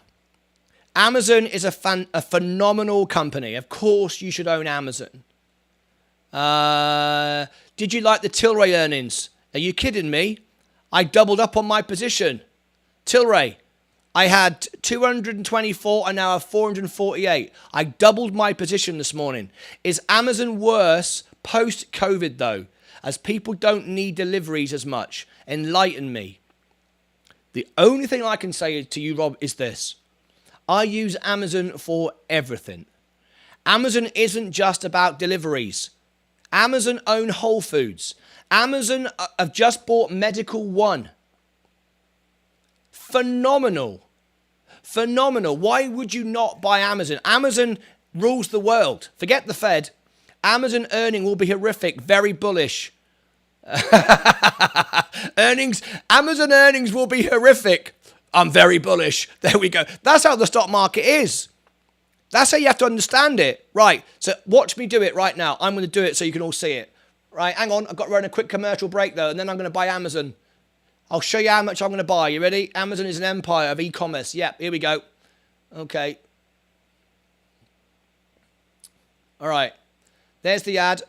Amazon is a phenomenal company. Of course, you should own Amazon. Did you like the Tilray earnings? Are you kidding me? I doubled up on my position. Tilray, I had 224, I now have 448. I doubled my position this morning. Is Amazon worse post-COVID though? As people don't need deliveries as much. Enlighten me. The only thing I can say to you, Rob, is this. I use Amazon for everything. Amazon isn't just about deliveries. Amazon own Whole Foods. Amazon have just bought Medical One. Phenomenal. Phenomenal. Why would you not buy Amazon? Amazon rules the world. Forget the Fed. Amazon earning will be horrific. Very bullish. Amazon earnings will be horrific. I'm very bullish. There we go. That's how the stock market is. That's how you have to understand it. Right. So watch me do it right now. I'm going to do it so you can all see it. Right. Hang on. I've got to run a quick commercial break though, and then I'm going to buy Amazon. I'll show you how much I'm going to buy. You ready? Amazon is an empire of e-commerce. Yep. Here we go. Okay. All right. There's the ad.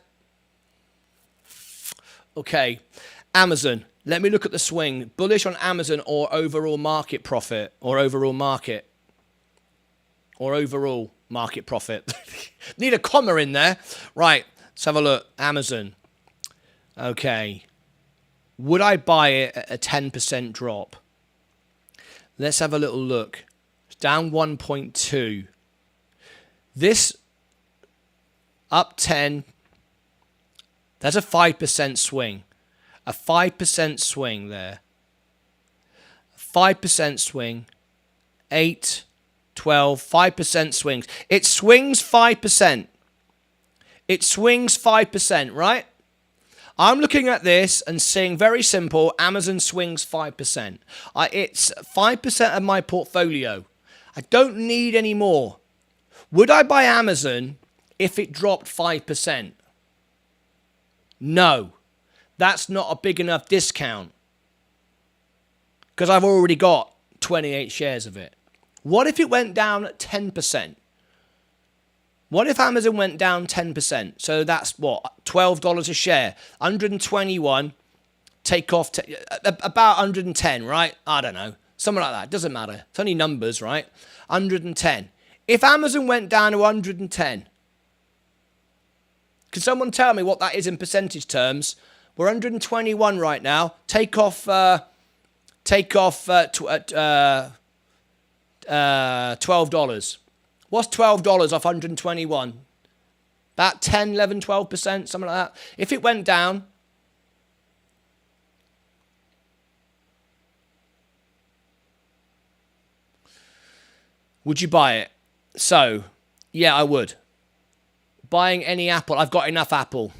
Okay. Amazon. Let me look at the swing. Bullish on Amazon or overall market profit or overall market or overall market profit. Need a comma in there. Right. Let's have a look. Amazon. Okay. Would I buy it at a 10% drop? Let's have a little look. It's down 1.2. This up 10. That's a 5% swing. A 5% swing there. 5% swing. 8, 12, 5% swings. It swings 5%. It swings 5%, right? I'm looking at this and seeing very simple, Amazon swings 5%. It's 5% of my portfolio. I don't need any more. Would I buy Amazon if it dropped 5%? No. That's not a big enough discount because I've already got 28 shares of it. What if it went down 10%? What if Amazon went down 10%? So that's what? $12 a share. 121, take off about 110, right? I don't know. Something like that. Doesn't matter. It's only numbers, right? 110. If Amazon went down to 110, can someone tell me what that is in percentage terms? We're 121 right now. Take off $12. What's $12 off 121? About 10, 11, 12%, something like that. If it went down, would you buy it? So, yeah, I would. Buying any Apple, I've got enough Apple.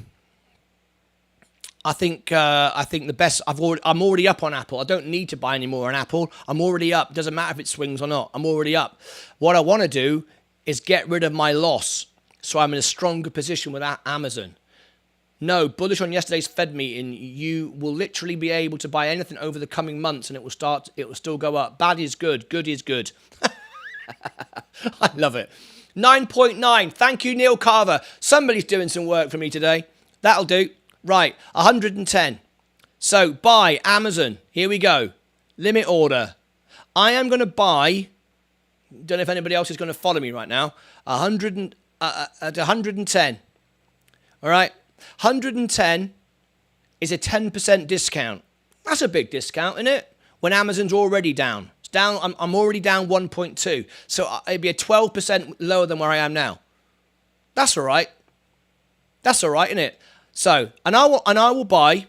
I think the best. I'm already up on Apple. I don't need to buy any more on Apple. I'm already up. Doesn't matter if it swings or not. I'm already up. What I want to do is get rid of my loss, so I'm in a stronger position with Amazon. No, bullish on yesterday's Fed meeting. You will literally be able to buy anything over the coming months, and it will still go up. Bad is good. Good is good. I love it. 9.9. Thank you, Neil Carver. Somebody's doing some work for me today. That'll do. Right, 110. So, buy Amazon. Here we go. Limit order. I am going to buy, don't know if anybody else is going to follow me right now, at 110. All right, 110. is a 10% discount. That's a big discount, isn't it? When Amazon's already down. It's down. I'm already down 1.2. So it'd be a 12% lower than where I am now. That's all right. That's all right, isn't it? So, and I will buy.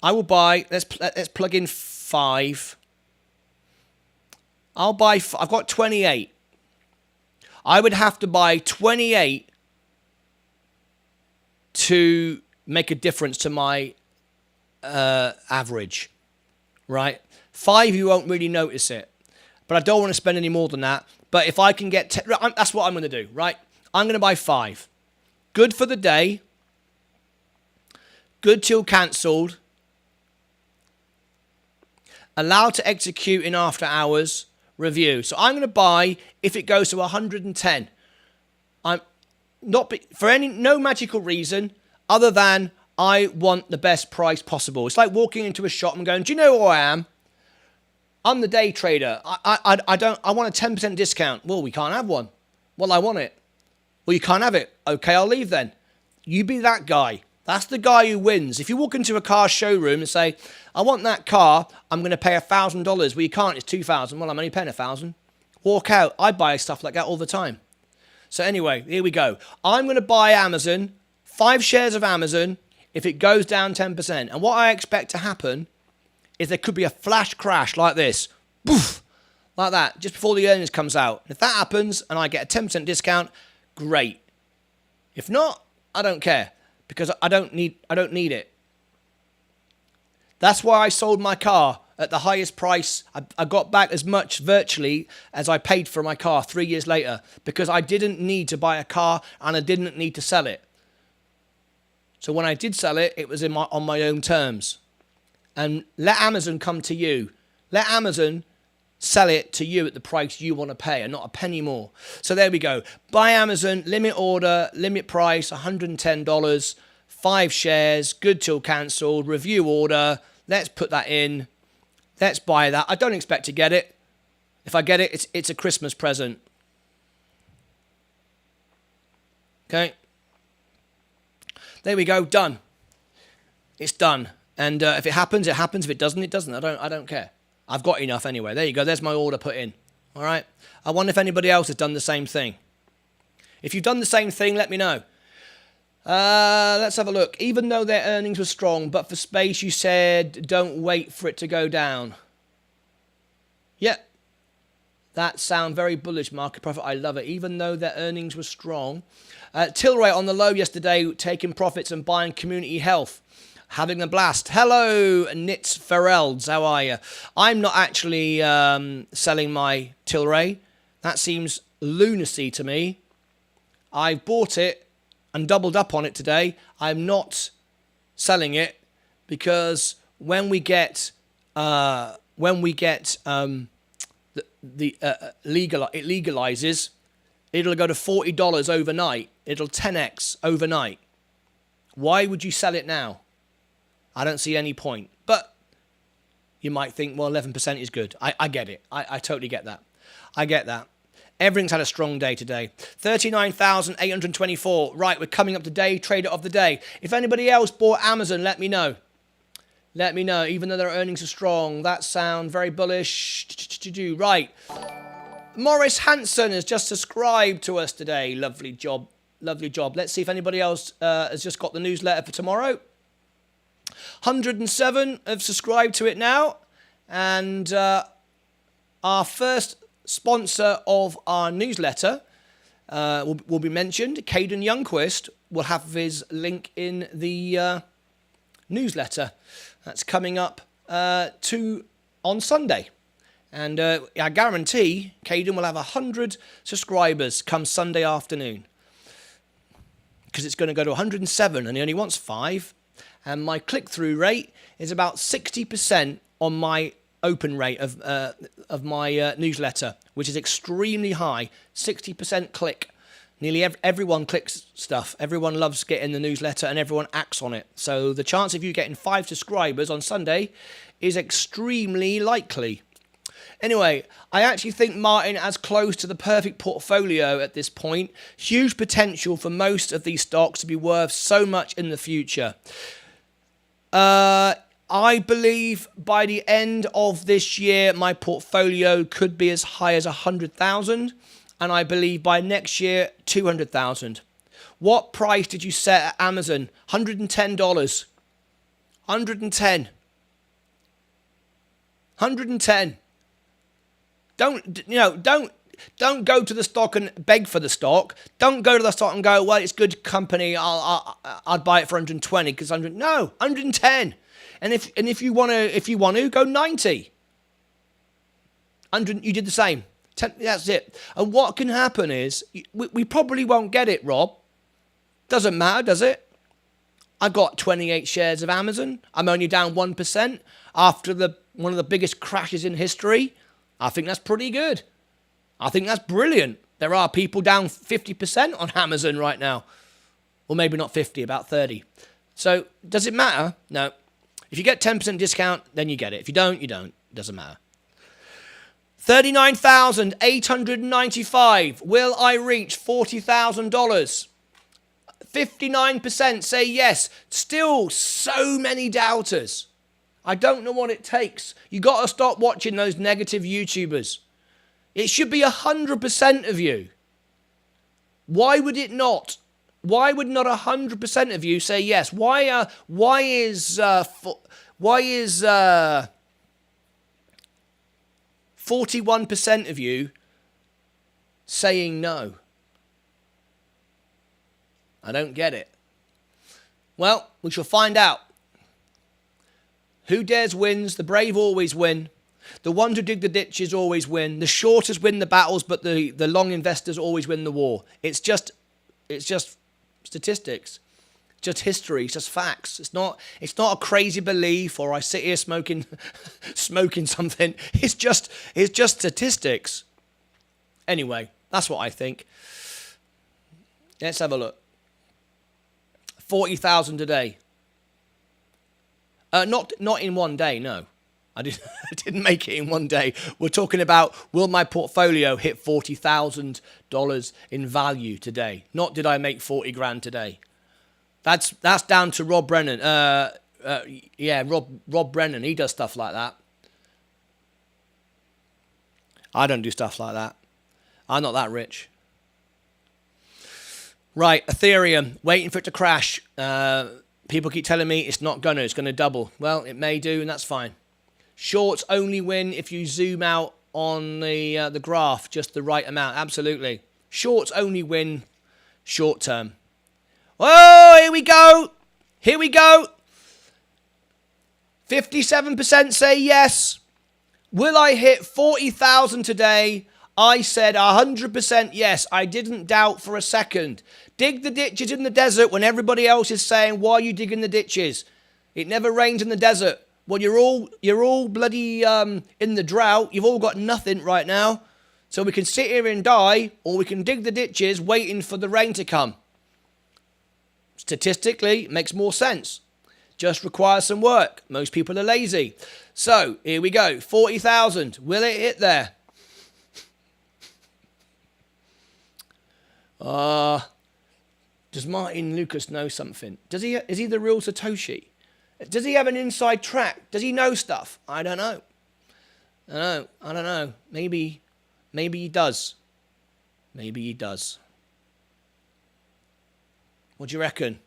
Let's plug in 5. I've got 28. I would have to buy 28 to make a difference to my average, right? 5, you won't really notice it. But I don't want to spend any more than that. But if I can get... that's what I'm going to do, right? I'm going to buy 5. Good for the day. Good till cancelled. Allowed to execute in after hours. Review. So I'm going to buy if it goes to 110. I'm not for no magical reason other than I want the best price possible. It's like walking into a shop and going, do you know who I am? I'm the day trader. I want a 10% discount. Well, we can't have one. Well, I want it. Well, you can't have it. Okay, I'll leave then. You be that guy. That's the guy who wins. If you walk into a car showroom and say, I want that car, I'm going to pay $1,000. Well, you can't. It's $2,000. Well, I'm only paying $1,000. Walk out. I buy stuff like that all the time. So anyway, here we go. I'm going to buy Amazon, 5 shares of Amazon, if it goes down 10%. And what I expect to happen is there could be a flash crash like this. Boof! Like that, just before the earnings comes out. If that happens and I get a 10% discount, great. If not, I don't care. Because I don't need it. That's why I sold my car at the highest price. I got back as much virtually as I paid for my car 3 years later. Because I didn't need to buy a car and I didn't need to sell it. So when I did sell it, it was on my own terms. And let Amazon come to you. Let Amazon sell it to you at the price you want to pay and not a penny more. So there we go. Buy Amazon, limit order, limit price, $110, 5 shares, good till cancelled, review order. Let's put that in. Let's buy that. I don't expect to get it. If I get it, it's a Christmas present. Okay. There we go. Done. It's done. And if it happens, it happens. If it doesn't, it doesn't. I don't care. I've got enough anyway. There you go. There's my order put in. All right. I wonder if anybody else has done the same thing. If you've done the same thing, let me know. Let's have a look. Even though their earnings were strong, but for space, you said don't wait for it to go down. Yeah. That sound very bullish, market profit. I love it. Even though their earnings were strong. Tilray on the low yesterday, taking profits and buying Community Health. Having a blast. Hello, Nits Ferelds. How are you? I'm not actually selling my Tilray. That seems lunacy to me. I bought it and doubled up on it today. I'm not selling it because when we get it legalizes, it'll go to $40 overnight. It'll 10x overnight. Why would you sell it now? I don't see any point. But you might think, well, 11% is good. I get it. I totally get that. I get that. Everything's had a strong day today. 39,824. Right, we're coming up to day trader of the day. If anybody else bought Amazon, let me know. Let me know, even though their earnings are strong. That sounds very bullish. Right. Morris Hanson has just subscribed to us today. Lovely job. Lovely job. Let's see if anybody else has just got the newsletter for tomorrow. 107 have subscribed to it now. And our first sponsor of our newsletter will be mentioned. Caden Youngquist will have his link in the newsletter. That's coming up on Sunday. And I guarantee Caden will have 100 subscribers come Sunday afternoon. Because it's going to go to 107 and he only wants 5. And my click-through rate is about 60% on my open rate of my newsletter, which is extremely high. 60% click. Nearly everyone clicks stuff. Everyone loves getting the newsletter and everyone acts on it. So the chance of you getting 5 subscribers on Sunday is extremely likely. Anyway, I actually think Martin has close to the perfect portfolio at this point. Huge potential for most of these stocks to be worth so much in the future. I believe by the end of this year, my portfolio could be as high as 100,000. And I believe by next year, 200,000. What price did you set at Amazon? $110. 110. 110. Don't go to the stock and beg for the stock. Don't go to the stock and go, well, it's good company. I'd buy it for 120 because 100. No, 110. And if you want to go 90. 100. You did the same. 10, that's it. And what can happen is we probably won't get it, Rob. Doesn't matter, does it? I got 28 shares of Amazon. I'm only down 1% after one of the biggest crashes in history. I think that's pretty good. I think that's brilliant. There are people down 50% on Amazon right now. Or maybe not 50, about 30. So does it matter? No. If you get 10% discount, then you get it. If you don't, you don't. Doesn't matter. 39,895. Will I reach $40,000? 59% say yes. Still so many doubters. I don't know what it takes. You got to stop watching those negative YouTubers. It should be 100% of you. Why would it not? Why would not 100% of you say yes? Why is 41% of you saying no? I don't get it. Well, we shall find out. Who dares wins. The brave always win. The ones who dig the ditches always win. The shorters win the battles, but the long investors always win the war. It's just statistics. Just history. It's just facts. It's not a crazy belief or I sit here smoking something. It's just statistics. Anyway, that's what I think. Let's have a look. 40,000 a day. Not in one day, no. I didn't make it in one day. We're talking about, will my portfolio hit $40,000 in value today? Not did I make 40 grand today. That's down to Rob Brennan. Rob Brennan. He does stuff like that. I don't do stuff like that. I'm not that rich. Right, Ethereum, waiting for it to crash. People keep telling me it's not gonna. It's gonna double. Well, it may do, and that's fine. Shorts only win if you zoom out on the graph just the right amount. Absolutely. Shorts only win short term. Oh, here we go. Here we go. 57% say yes. Will I hit 40,000 today? I said 100% yes. I didn't doubt for a second. Dig the ditches in the desert when everybody else is saying, why are you digging the ditches? It never rains in the desert. Well, you're all bloody in the drought. You've all got nothing right now. So we can sit here and die, or we can dig the ditches waiting for the rain to come. Statistically, it makes more sense. Just requires some work. Most people are lazy. So, here we go. 40,000. Will it hit there? Does Martyn Lucas know something? Is he the real Satoshi? Does he have an inside track? Does he know stuff? I don't know. I don't know. Maybe he does. Maybe he does. What do you reckon?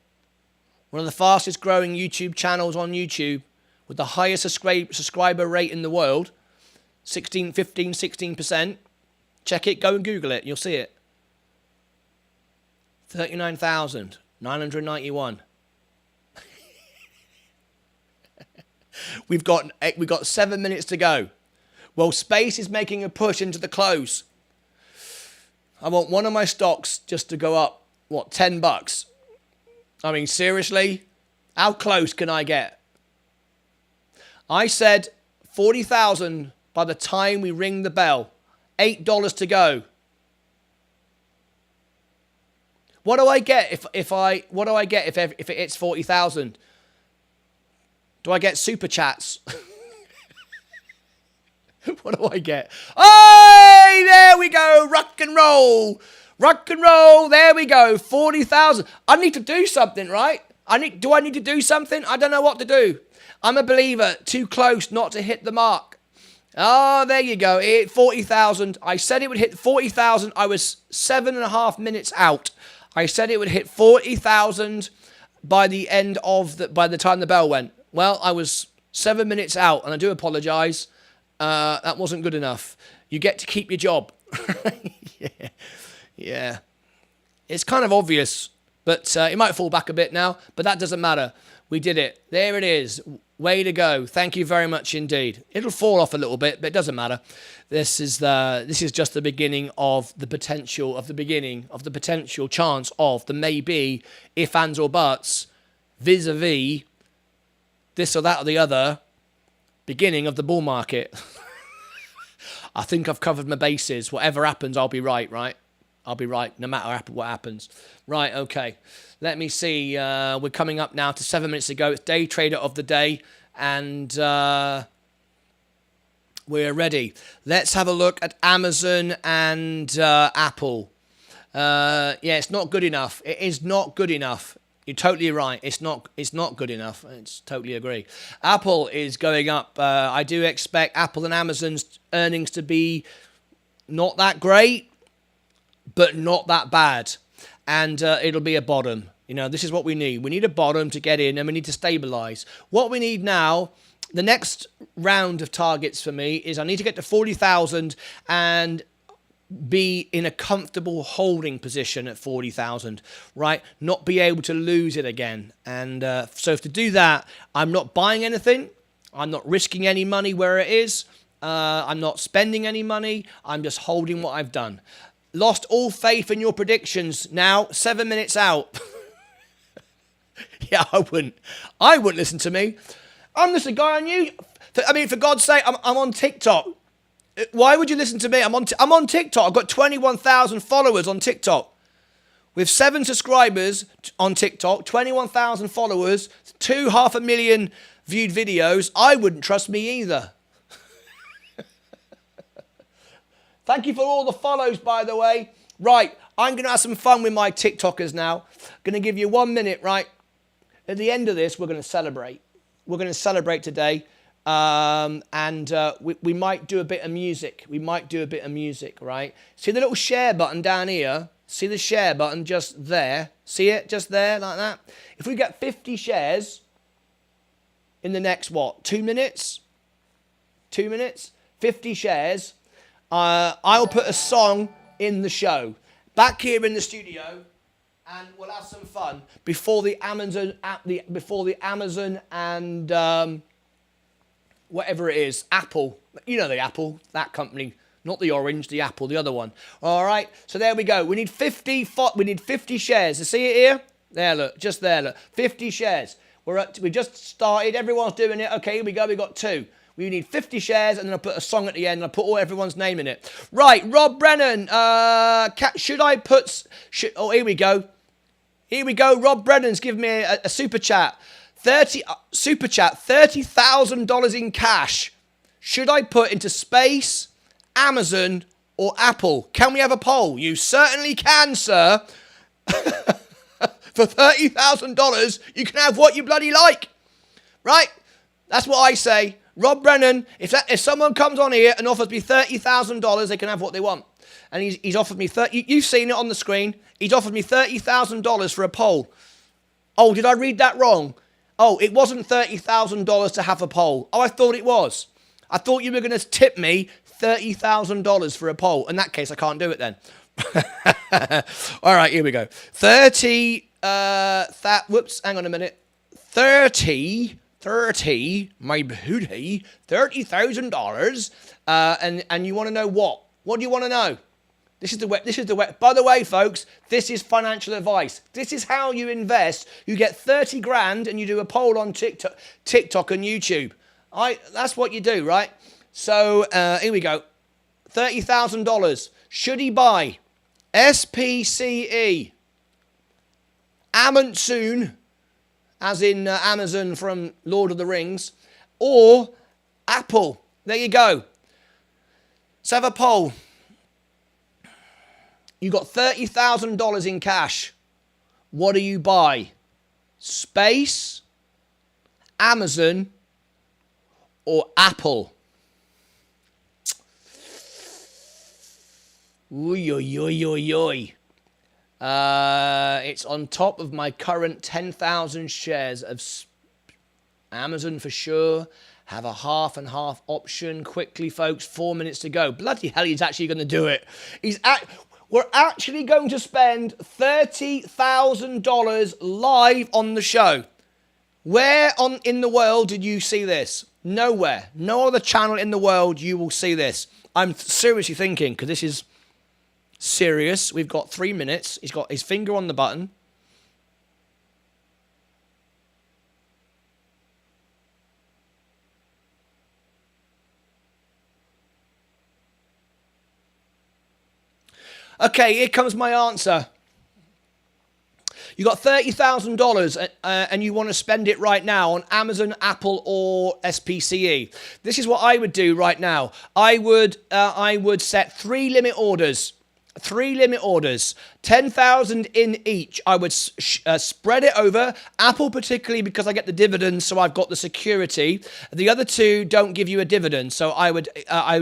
One of the fastest growing YouTube channels on YouTube with the highest subscriber rate in the world. 16%. Check it. Go and Google it. You'll see it. 39,991. We've got 7 minutes to go. Well, Space is making a push into the close. I want one of my stocks just to go up, what, $10? I mean, seriously? How close can I get? I said 40,000 by the time we ring the bell. $8 to go. What do I get if it hits 40,000? Do I get super chats? What do I get? Hey, there we go. Rock and roll. Rock and roll. There we go. 40,000. I need to do something, right? Do I need to do something? I don't know what to do. I'm a believer. Too close not to hit the mark. Oh, there you go. It hit 40,000. I said it would hit 40,000. I was 7.5 minutes out. I said it would hit 40,000 by the time the bell went. Well, I was 7 minutes out, and I do apologise. That wasn't good enough. You get to keep your job. Yeah. It's kind of obvious, but it might fall back a bit now, but that doesn't matter. We did it. There it is. Way to go. Thank you very much indeed. It'll fall off a little bit, but it doesn't matter. This is just the beginning of the potential, chance of the maybe, if, ands or buts, vis-a-vis this or that or the other, beginning of the bull market. I think I've covered my bases. Whatever happens, I'll be right? I'll be right, no matter what happens. Right, okay. Let me see. We're coming up now to 7 minutes ago. It's day trader of the day, and we're ready. Let's have a look at Amazon and Apple. Yeah, it's not good enough. It is not good enough. You're totally right. It's not good enough. It's totally agree. Apple is going up. I do expect Apple and Amazon's earnings to be not that great, but not that bad. And it'll be a bottom. This is what we need. We need a bottom to get in, and we need to stabilize. What we need now, the next round of targets for me is I need to get to 40,000 and be in a comfortable holding position at 40,000, right? Not be able to lose it again. And so to do that, I'm not buying anything. I'm not risking any money where it is. I'm not spending any money. I'm just holding what I've done. Lost all faith in your predictions. Now 7 minutes out. Yeah, I wouldn't listen to me. I'm just a guy on you. For God's sake, I'm on TikTok. Why would you listen to me? I'm on TikTok. I've got 21,000 followers on TikTok. With 7 subscribers on TikTok, 21,000 followers, 500,000 viewed videos. I wouldn't trust me either. Thank you for all the follows, by the way. Right, I'm going to have some fun with my TikTokers now. Going to give you 1 minute, right? At the end of this, we're going to celebrate. We're going to celebrate today. We might do a bit of music. Right? See the little share button down here? See the share button just there? See it? Just there, like that? If we get 50 shares in the next, 2 minutes? 2 minutes? 50 shares. I'll put a song in the show. Back here in the studio. And we'll have some fun before the Amazon and whatever it is, Apple. You know the Apple, that company, not the orange, the Apple, the other one. All right. So there we go. We need 50 shares. You see it here? There, look, just there, look. 50 shares. We just started. Everyone's doing it. Okay, here we go. We got 2. We need 50 shares, and then I'll put a song at the end, and I'll put everyone's name in it. Right, Rob Brennan. Should I put... here we go. Here we go. Rob Brennan's given me a super chat. Super chat, $30,000 in cash. Should I put into Space, Amazon, or Apple? Can we have a poll? You certainly can, sir. For $30,000, you can have what you bloody like. Right? That's what I say. Rob Brennan, if someone comes on here and offers me $30,000, they can have what they want. And he's offered me you've seen it on the screen. He's offered me $30,000 for a poll. Oh, did I read that wrong? Oh, it wasn't $30,000 to have a poll. Oh, I thought it was. I thought you were going to tip me $30,000 for a poll. In that case, I can't do it then. All right, here we go. Whoops, hang on a minute. 30, my booty, $30,000. And you want to know what? What do you want to know? This is the way. By the way, folks, this is financial advice. This is how you invest. You get 30 grand and you do a poll on TikTok and YouTube. That's what you do, right? So here we go. $30,000. Should he buy SPCE, Amazon, as in Amazon from Lord of the Rings, or Apple? There you go. Let's have a poll. You got $30,000 in cash. What do you buy? space, Amazon, or Apple. Oy, oy, oy, oy, oy. It's on top of my current 10,000 shares of Amazon for sure. Have a half and half option. Quickly, folks, 4 minutes to go. Bloody hell, he's actually going to do it. We're actually going to spend $30,000 live on the show. Where in the world did you see this? Nowhere. No other channel in the world you will see this. I'm seriously thinking, because this is serious. We've got 3 minutes. He's got his finger on the button. Okay, here comes my answer. You got $30,000 and you want to spend it right now on Amazon, Apple, or SPCE. This is what I would do right now. I would set 3 limit orders. 3 limit orders, 10,000 in each. I would spread it over. Apple particularly because I get the dividends, so I've got the security. The other two don't give you a dividend, so I would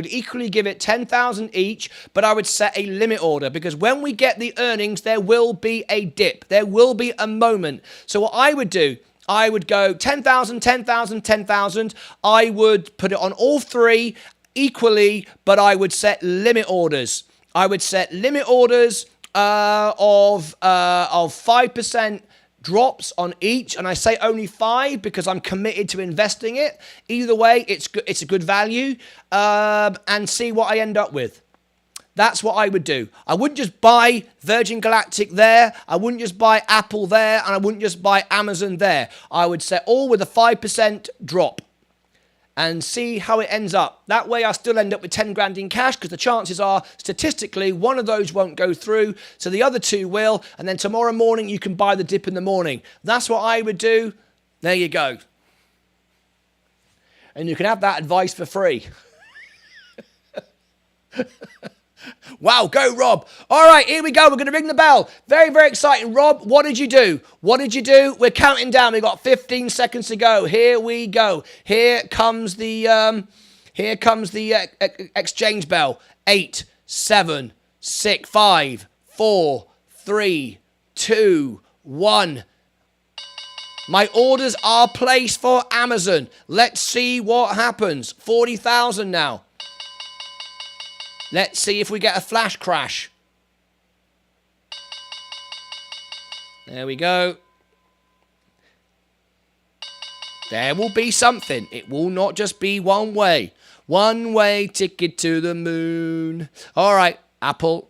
equally give it 10,000 each, but I would set a limit order because when we get the earnings, there will be a dip. There will be a moment. So what I would do, I would go 10,000, 10,000, 10,000. I would put it on all 3 equally, but I would set limit orders. I would set limit orders of 5% drops on each, and I say only 5 because I'm committed to investing it. Either way, it's a good value, and see what I end up with. That's what I would do. I wouldn't just buy Virgin Galactic there. I wouldn't just buy Apple there, and I wouldn't just buy Amazon there. I would set all with a 5% drop and see how it ends up. That way I still end up with 10 grand in cash because the chances are, statistically, one of those won't go through, so the other 2 will, and then tomorrow morning you can buy the dip in the morning. That's what I would do. There you go. And you can have that advice for free. Wow, go Rob. All right, here we go. We're going to ring the bell. Very, very exciting. Rob, what did you do? What did you do? We're counting down. We've got 15 seconds to go. Here we go. Here comes the exchange bell. 8, 7, 6, 5, 4, 3, 2, 1. My orders are placed for Amazon. Let's see what happens. 40,000 now. Let's see if we get a flash crash. There we go. There will be something. It will not just be one way. One way ticket to the moon. All right, Apple,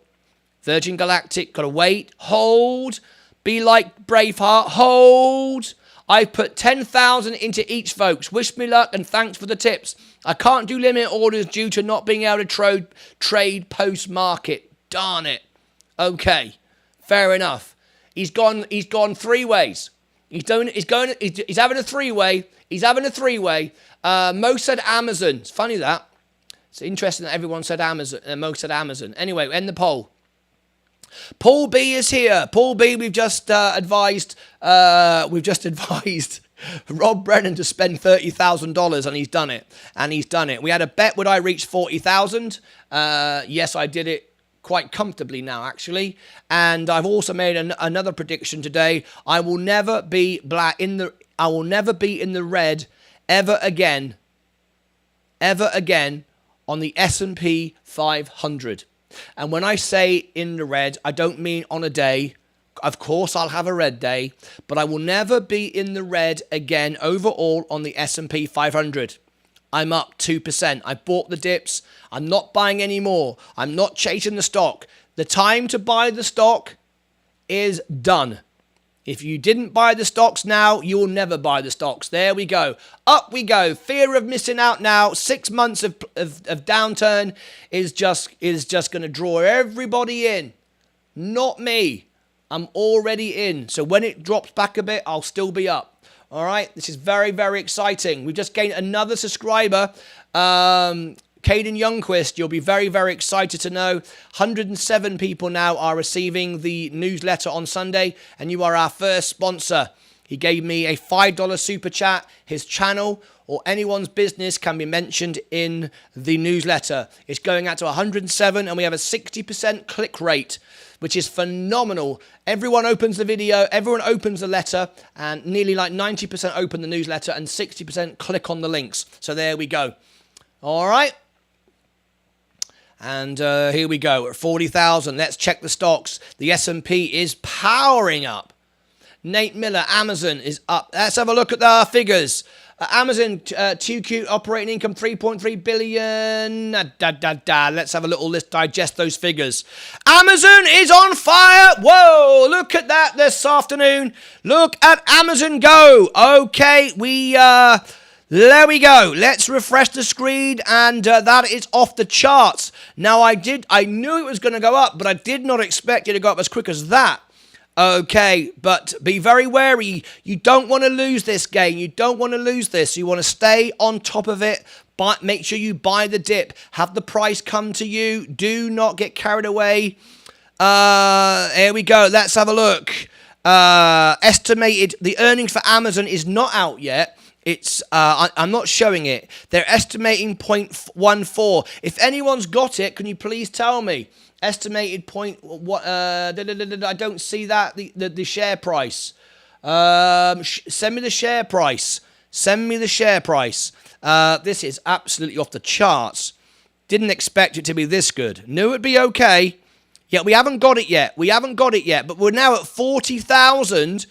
Virgin Galactic, gotta wait, hold, be like Braveheart, hold. I've put 10,000 into each, folks. Wish me luck and thanks for the tips. I can't do limit orders due to not being able to trade post-market. Darn it. Okay, fair enough. He's gone 3 ways. He's having a 3-way. He's having a 3-way. Most said Amazon. It's funny that. It's interesting that everyone said Amazon. Most said Amazon. Anyway, end the poll. Paul B is here. Paul B, we've just advised Rob Brennan to spend $30,000, and he's done it. We had a bet, would I reach 40,000? Yes, I did it quite comfortably now, actually. And I've also made another prediction today. I will never be I will never be in the red ever again on the S&P 500. And when I say in the red, I don't mean on a day. Of course, I'll have a red day, but I will never be in the red again overall on the S&P 500. I'm up 2%. I bought the dips. I'm not buying any more. I'm not chasing the stock. The time to buy the stock is done. If you didn't buy the stocks now, you will never buy the stocks. There we go. Up we go. Fear of missing out now. 6 months of downturn is just going to draw everybody in. Not me. I'm already in. So when it drops back a bit, I'll still be up. All right. This is very, very exciting. We've just gained another subscriber. Caden Youngquist, you'll be very, very excited to know 107 people now are receiving the newsletter on Sunday, and you are our first sponsor. He gave me a $5 super chat. His channel or anyone's business can be mentioned in the newsletter. It's going out to 107 and we have a 60% click rate, which is phenomenal. Everyone opens the video, everyone opens the letter, and nearly like 90% open the newsletter and 60% click on the links. So there we go. All right. And here we go. We're at 40,000. Let's check the stocks. The S&P is powering up. Nate Miller, Amazon is up. Let's have a look at the figures. Amazon 2Q operating income 3.3 billion. Let's have a little list, digest those figures. Amazon is on fire. Whoa, look at that this afternoon. Look at Amazon go. Okay, there we go. Let's refresh the screen, and that is off the charts. Now I knew it was going to go up, but I did not expect it to go up as quick as that. Okay, but be very wary. You don't want to lose this game. You don't want to lose this. You want to stay on top of it. But make sure you buy the dip. Have the price come to you. Do not get carried away. Here we go. Let's have a look. Estimated, the earnings for Amazon is not out yet. It's I'm not showing it. They're estimating 0.14. If anyone's got it, can you please tell me? Estimated point. What? I don't see that. The share price. Send me the share price. Send me the share price. This is absolutely off the charts. Didn't expect it to be this good. Knew it'd be okay. Yet we haven't got it yet. But we're now at 40,000.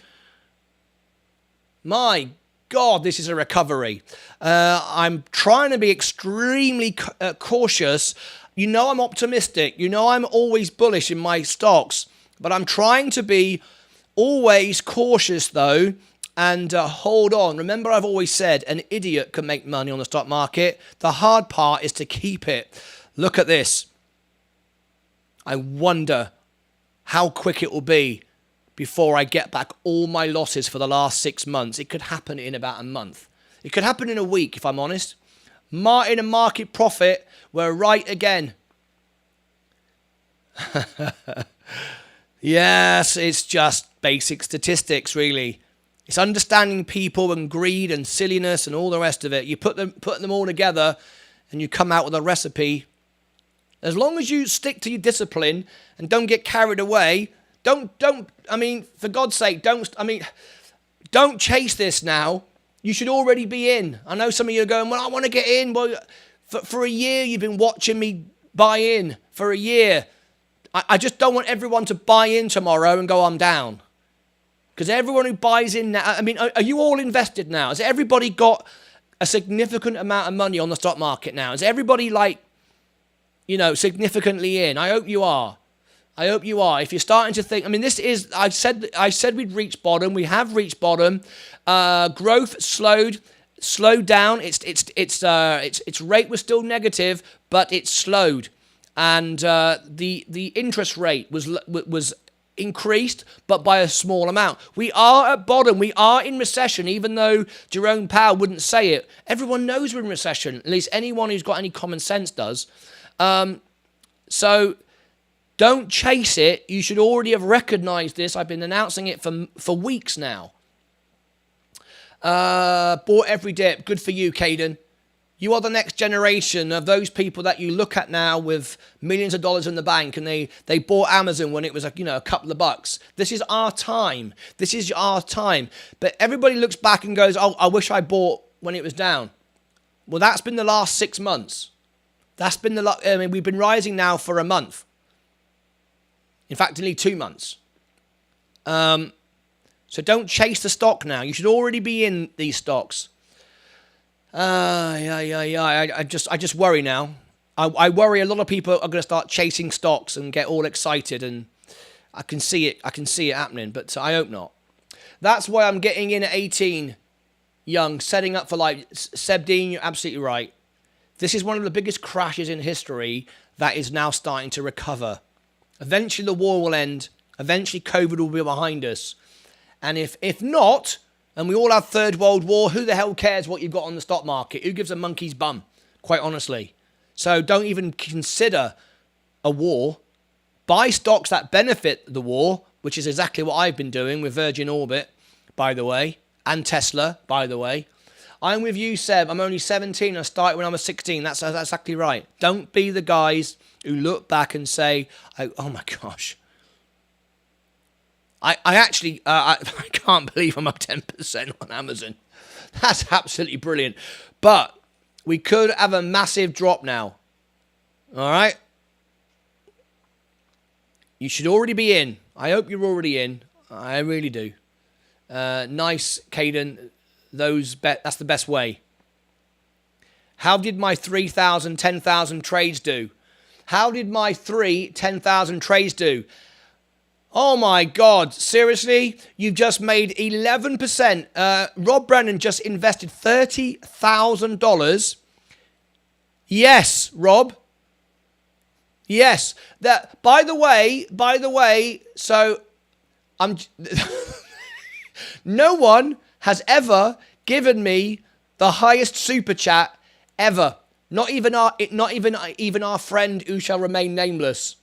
My God, this is a recovery. I'm trying to be extremely cautious. You know I'm optimistic. You know I'm always bullish in my stocks. But I'm trying to be always cautious, though, and hold on. Remember, I've always said an idiot can make money on the stock market. The hard part is to keep it. Look at this. I wonder how quick it will be before I get back all my losses for the last 6 months. It could happen in about a month. It could happen in a week, if I'm honest. Martyn and Market Profit were right again. Yes, it's just basic statistics, really. It's understanding people and greed and silliness and all the rest of it. You put them all together and you come out with a recipe. As long as you stick to your discipline and don't get carried away, for God's sake, don't chase this now. You should already be in. I know some of you are going, well, I want to get in. Well, for a year, you've been watching me buy in. For a year. I just don't want everyone to buy in tomorrow and go, I'm down. Because everyone who buys in now, are you all invested now? Has everybody got a significant amount of money on the stock market now? Is everybody significantly in? I hope you are. If you're starting to think, I said we'd reach bottom. We have reached bottom. Growth slowed down. Its rate was still negative, but it slowed, and the interest rate was increased, but by a small amount. We are at bottom. We are in recession, even though Jerome Powell wouldn't say it. Everyone knows we're in recession. At least anyone who's got any common sense does. So don't chase it. You should already have recognized this. I've been announcing it for weeks now. Bought every dip. Good for you, Caden. You are the next generation of those people that you look at now with millions of dollars in the bank, and they bought Amazon when it was a couple of bucks. This is our time. This is our time. But everybody looks back and goes, oh, I wish I bought when it was down. Well, that's been the last 6 months. That's been we've been rising now for a month. In fact, only 2 months. So don't chase the stock now. You should already be in these stocks. I just worry now. I worry a lot of people are going to start chasing stocks and get all excited, and I can see it happening, but I hope not. That's why I'm getting in at 18, young, setting up for Seb Dean, you're absolutely right. This is one of the biggest crashes in history that is now starting to recover. Eventually the war will end. Eventually COVID will be behind us. And if not, and we all have Third World War, who the hell cares what you've got on the stock market? Who gives a monkey's bum, quite honestly? So don't even consider a war. Buy stocks that benefit the war, which is exactly what I've been doing with Virgin Orbit. by the way, and Tesla, by the way. I'm with you, Seb. I'm only 17. I started when I was 16. That's exactly right. Don't be the guys who look back and say, oh my gosh. I actually, I can't believe I'm up 10% on Amazon. That's absolutely brilliant. But we could have a massive drop now. All right? You should already be in. I hope you're already in. I really do. Nice, Caden. That's the best way. How did my 3,000, 10,000 trades do? How did my 10,000 trades do? Oh my God, seriously? You've just made 11%. Rob Brennan just invested $30,000. Yes, Rob. Yes. That. By the way, so I'm no one has ever given me the highest super chat ever. Not even our friend who shall remain nameless.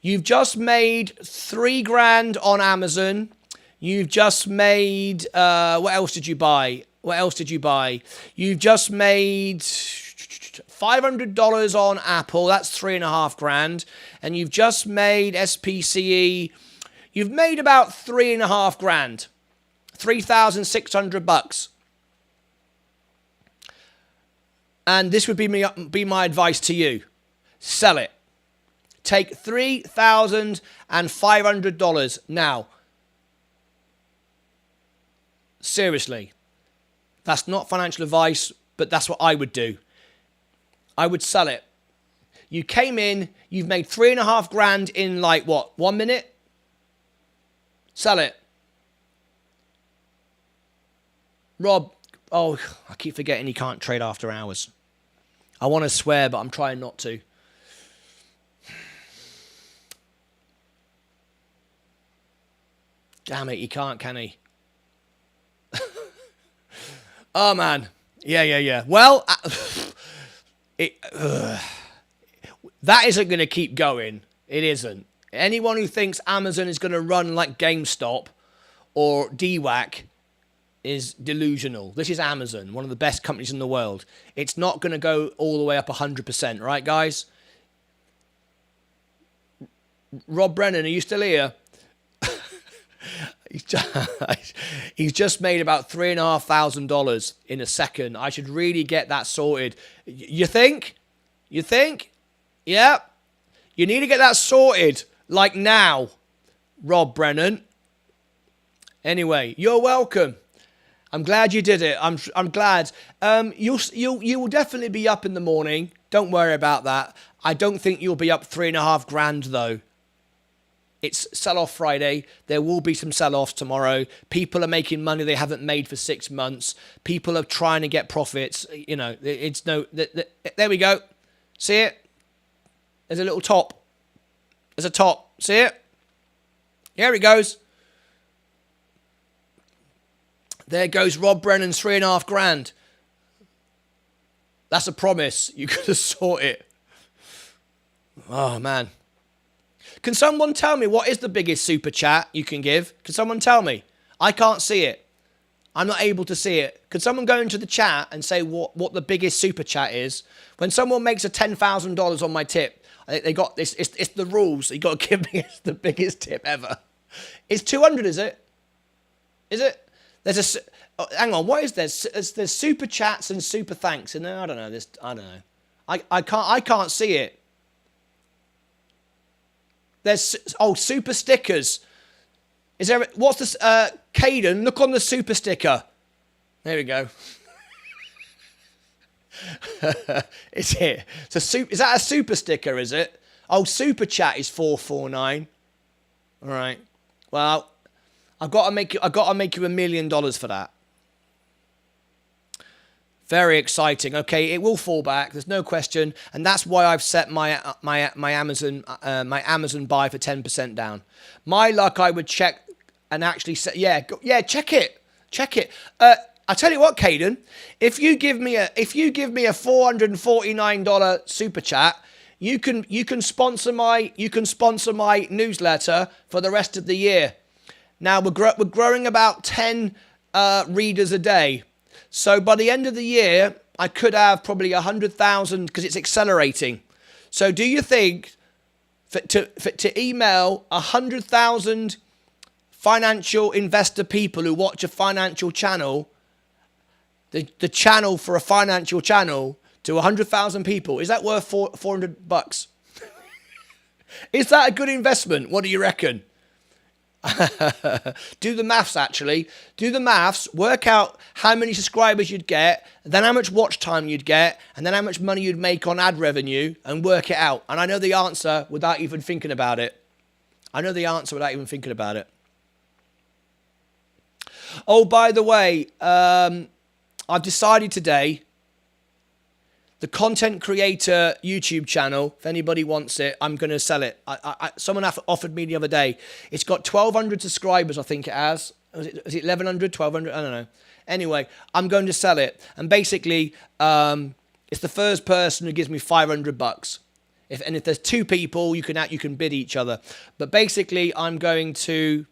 You've just made $3,000 on Amazon. You've just made what else did you buy? You've just made $500 on Apple. That's $3,500. And you've just made SPCE. You've made about $3,500. $3,600. And this would be my advice to you. Sell it. Take $3,500 now. Seriously. That's not financial advice, but that's what I would do. I would sell it. You came in, you've made $3,500 in like what, 1 minute? Sell it. Rob, oh, I keep forgetting you can't trade after hours. I want to swear, but I'm trying not to. Damn it, he can't, can he? Oh, man. Yeah. Well, that isn't going to keep going. It isn't. Anyone who thinks Amazon is going to run like GameStop or DWAC is delusional. This is Amazon, one of the best companies in the world. It's not going to go all the way up 100%, right, guys? Rob Brennan, are you still here? He's just made about $3,500 in a second. I should really get that sorted. You think? Yeah. You need to get that sorted like now, Rob Brennan. Anyway, you're welcome. I'm glad you did it. I'm glad. You will definitely be up in the morning. Don't worry about that. I don't think you'll be up $3,500 though. It's sell-off Friday. There will be some sell-offs tomorrow. People are making money they haven't made for 6 months. People are trying to get profits. You know, it's no. There we go. See it? There's a little top. There's a top. See it? Here it goes. There goes Rob Brennan's $3,500. That's a promise. You could have sought it. Oh, man. Can someone tell me what is the biggest super chat you can give? Can someone tell me? I can't see it. I'm not able to see it. Could someone go into the chat and say what the biggest super chat is? When someone makes a $10,000 on my tip, they got this. It's the rules. You got to give me the biggest tip ever. It's 200, is it? Is it? There's a. Oh, hang on. What is there? There's super chats and super thanks. And I don't know. I don't know. I can't see it. There's super stickers. Is there? What's this? Caden, look on the super sticker. There we go. It's here. Is that a super sticker? Is it? Oh, super chat is 449. All right. Well, I've got to make you $1 million for that. Very exciting. Okay, it will fall back. There's no question, and that's why I've set my Amazon buy for 10% down. My luck, I would check and actually say, yeah, check it. I tell you what, Caden, if you give me a $449 super chat, you can sponsor my newsletter for the rest of the year. Now, we're growing about 10 readers a day. So by the end of the year, I could have probably 100,000 because it's accelerating. So do you think to email 100,000 financial investor people who watch a financial channel, the channel for a financial channel to 100,000 people, is that worth $400? Is that a good investment? What do you reckon? Do the maths, actually. Do the maths, work out how many subscribers you'd get, then how much watch time you'd get, and then how much money you'd make on ad revenue, and work it out. And I know the answer without even thinking about it. I know the answer without even thinking about it. Oh, by the way, I've decided today, the content creator YouTube channel, if anybody wants it, I'm going to sell it. Someone offered me the other day. It's got 1,200 subscribers, I think it has. Is it 1,100, 1,200? I don't know. Anyway, I'm going to sell it. And basically, it's the first person who gives me $500. If there's two people, you can bid each other. But basically, I'm going to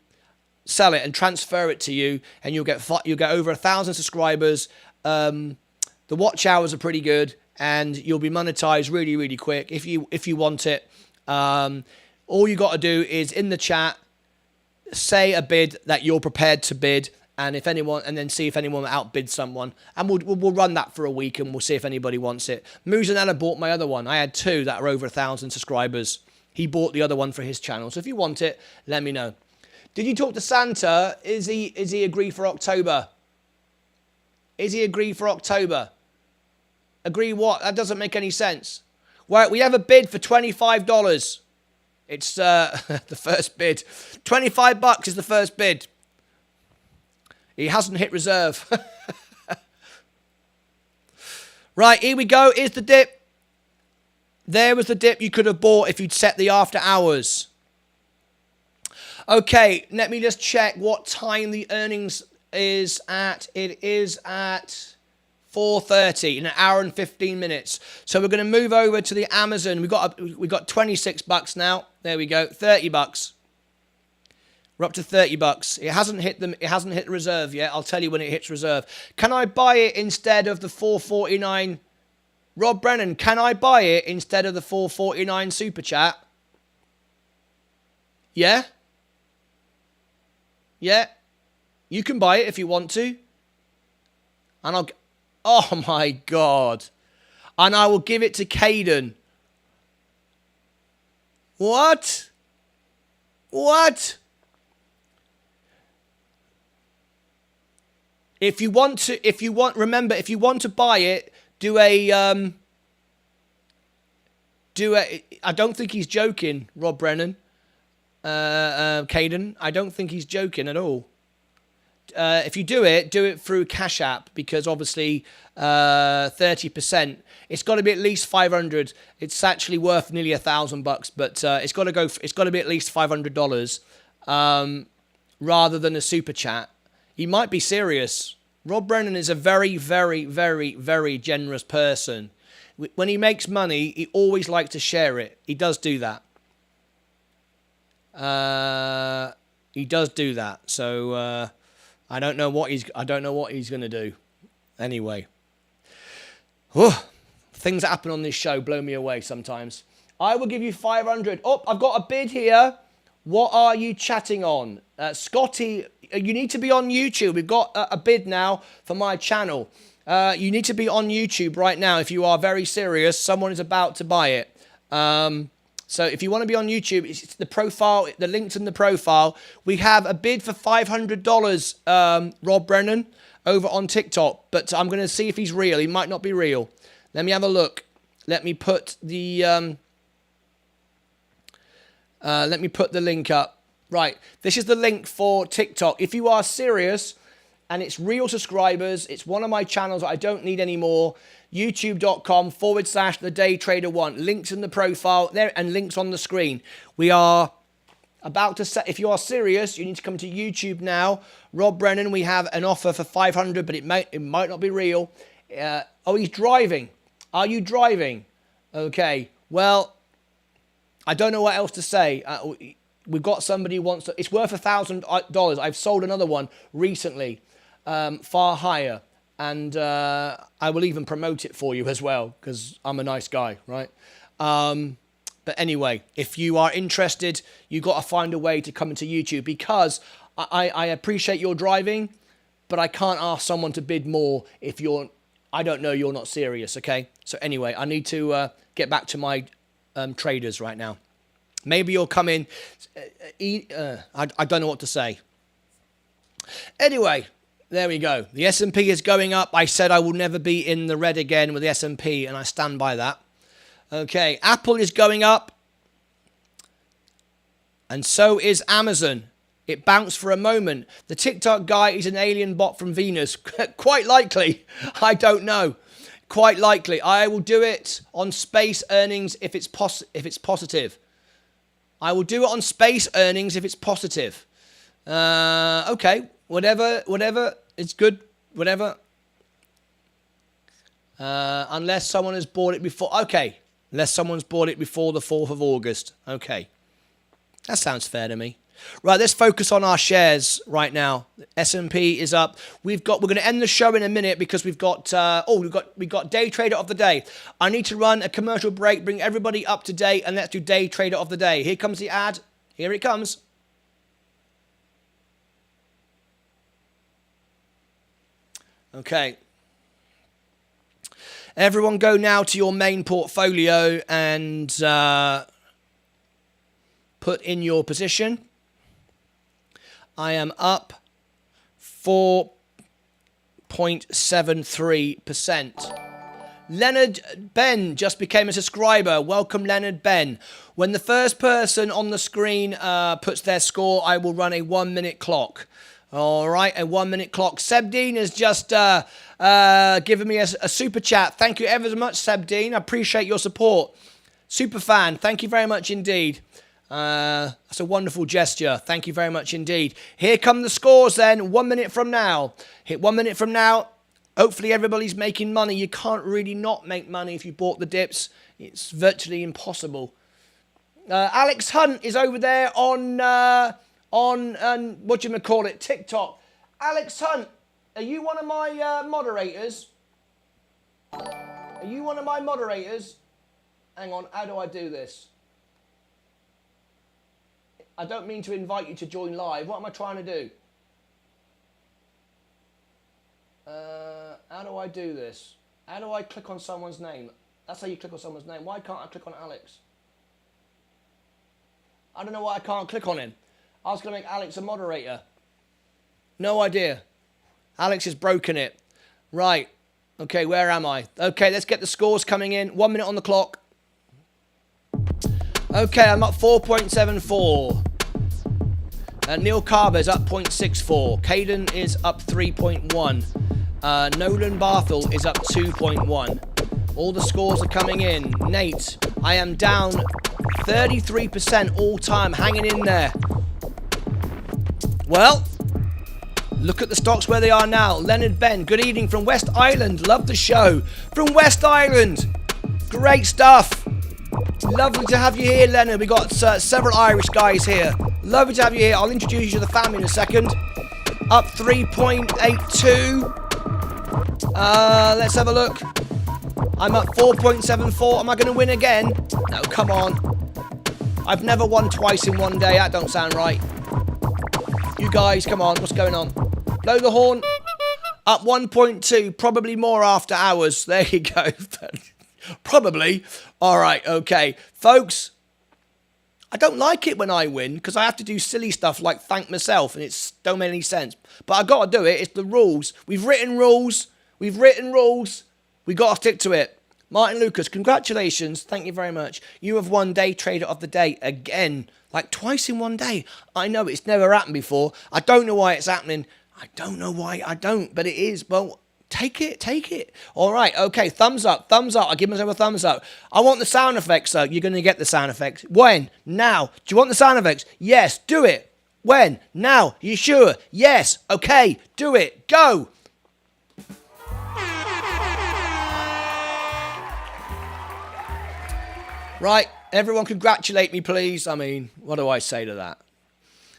sell it and transfer it to you, and you'll get over 1,000 subscribers. The watch hours are pretty good, and you'll be monetized really, really quick if you want it. All you got to do is in the chat say a bid that you're prepared to bid, and then see if anyone outbids someone, and we'll run that for a week, and we'll see if anybody wants it. Muzanella bought my other one. I had two that are over 1,000 subscribers. He bought the other one for his channel. So if you want it, let me know. Did you talk to Santa? Is he agree for October? Is he agree for October? Agree what? That doesn't make any sense. Well, we have a bid for $25. It's the first bid. $25 is the first bid. He hasn't hit reserve. Right, here we go. Here's the dip. There was the dip you could have bought if you'd set the after hours. Okay, let me just check what time the earnings is at. It is at 4:30 in an hour and 15 minutes. So we're going to move over to the Amazon. We got $26 now. There we go. $30. We're up to $30. It hasn't hit them. It hasn't hit reserve yet. I'll tell you when it hits reserve. Can I buy it instead of the $4.49? Rob Brennan, can I buy it instead of the $4.49 super chat? Yeah. Yeah. You can buy it if you want to. And oh my God. And I will give it to Caden. What? What? Remember, if you want to buy it, I don't think he's joking, Rob Brennan. Caden, I don't think he's joking at all. If you do it through Cash App, because obviously 30%. It's got to be at least 500. It's actually worth nearly $1,000, but it's got to be at least $500 rather than a super chat. He might be serious. Rob Brennan is a very, very, very, very generous person. When he makes money, he always likes to share it. He does do that. He does do that. So I don't know what he's going to do. Anyway, things that happen on this show blow me away sometimes. I will give you 500. Oh, I've got a bid here. What are you chatting on? Scotty, you need to be on YouTube. We've got a bid now for my channel. You need to be on YouTube right now. If you are very serious, someone is about to buy it. So if you want to be on YouTube, it's the profile, the link's in the profile. We have a bid for $500, Rob Brennan, over on TikTok. But I'm going to see if he's real. He might not be real. Let me have a look. Let me put the link up. Right, this is the link for TikTok. If you are serious and it's real subscribers, it's one of my channels that I don't need anymore, youtube.com/thedaytrader1. Links in the profile there and links on the screen. We are about to set, if you are serious, you need to come to YouTube now. Rob Brennan, we have an offer for 500, but it might not be real. Oh, he's driving. Are you driving? Okay, well, I don't know what else to say. we've got somebody who wants to, it's worth $1,000. I've sold another one recently, far higher. And I will even promote it for you as well, because I'm a nice guy, right? But anyway, if you are interested, you got to find a way to come into YouTube, because I appreciate your driving, but I can't ask someone to bid more if you're, I don't know, you're not serious, okay? So anyway, I need to get back to my traders right now. Maybe you'll come in, I don't know what to say. Anyway, there we go. The S&P is going up. I said I will never be in the red again with the S&P, and I stand by that. Okay, Apple is going up. And so is Amazon. It bounced for a moment. The TikTok guy is an alien bot from Venus. Quite likely. I don't know. Quite likely. I will do it on space earnings if it's positive. I will do it on space earnings if it's positive. Okay. Whatever, it's good, whatever. Unless someone has bought it before, okay. Unless someone's bought it before the 4th of August, okay. That sounds fair to me. Right, let's focus on our shares right now. S&P is up. We're going to end the show in a minute because we've got day trader of the day. I need to run a commercial break, bring everybody up to date, and let's do day trader of the day. Here comes the ad. Here it comes. Okay. Everyone go now to your main portfolio and put in your position. I am up 4.73%. Leonard Ben just became a subscriber. Welcome, Leonard Ben. When the first person on the screen puts their score, I will run a 1-minute clock. All right, a 1-minute clock. Sebdean has just given me a super chat. Thank you ever so much, Sebdean. I appreciate your support. Super fan. Thank you very much indeed. That's a wonderful gesture. Thank you very much indeed. Here come the scores then. 1 minute from now. Hit 1 minute from now. Hopefully everybody's making money. You can't really not make money if you bought the dips. It's virtually impossible. Alex Hunt is over there on whatchamacallit, TikTok. Alex Hunt, are you one of my moderators? Are you one of my moderators? Hang on, how do I do this? I don't mean to invite you to join live. What am I trying to do? How do I do this? How do I click on someone's name? That's how you click on someone's name. Why can't I click on Alex? I don't know why I can't click on him. I was going to make Alex a moderator. No idea. Alex has broken it. Right. Okay, where am I? Okay, let's get the scores coming in. 1 minute on the clock. Okay, I'm up 4.74. Neil Carver's up 0.64. Caden is up 3.1. Nolan Barthel is up 2.1. All the scores are coming in. Nate, I am down 33% all time, hanging in there. Well, look at the stocks where they are now. Leonard Ben, good evening from West Island. Love the show. From West Island. Great stuff. Lovely to have you here, Leonard. We got several Irish guys here. Lovely to have you here. I'll introduce you to the family in a second. Up 3.82. Let's have a look. I'm up 4.74. Am I going to win again? No, come on. I've never won twice in one day. That don't sound right. You guys, come on. What's going on? Blow the horn. Up 1.2. Probably more after hours. There you go. Probably. All right, okay. Folks, I don't like it when I win because I have to do silly stuff like thank myself and it don't make any sense. But I got to do it. It's the rules. We've written rules. We got to stick to it. Martyn Lucas, congratulations. Thank you very much. You have won Day Trader of the Day again. Like twice in one day. I know it's never happened before. I don't know why it's happening. I don't know why I don't, but it is. Well, take it. All right, okay, thumbs up. I give myself a thumbs up. I want the sound effects, though. You're going to get the sound effects. When? Now. Do you want the sound effects? Yes, do it. When? Now. You sure? Yes. Okay, do it. Go. Right, Everyone congratulate me, please. I mean, what do I say to that?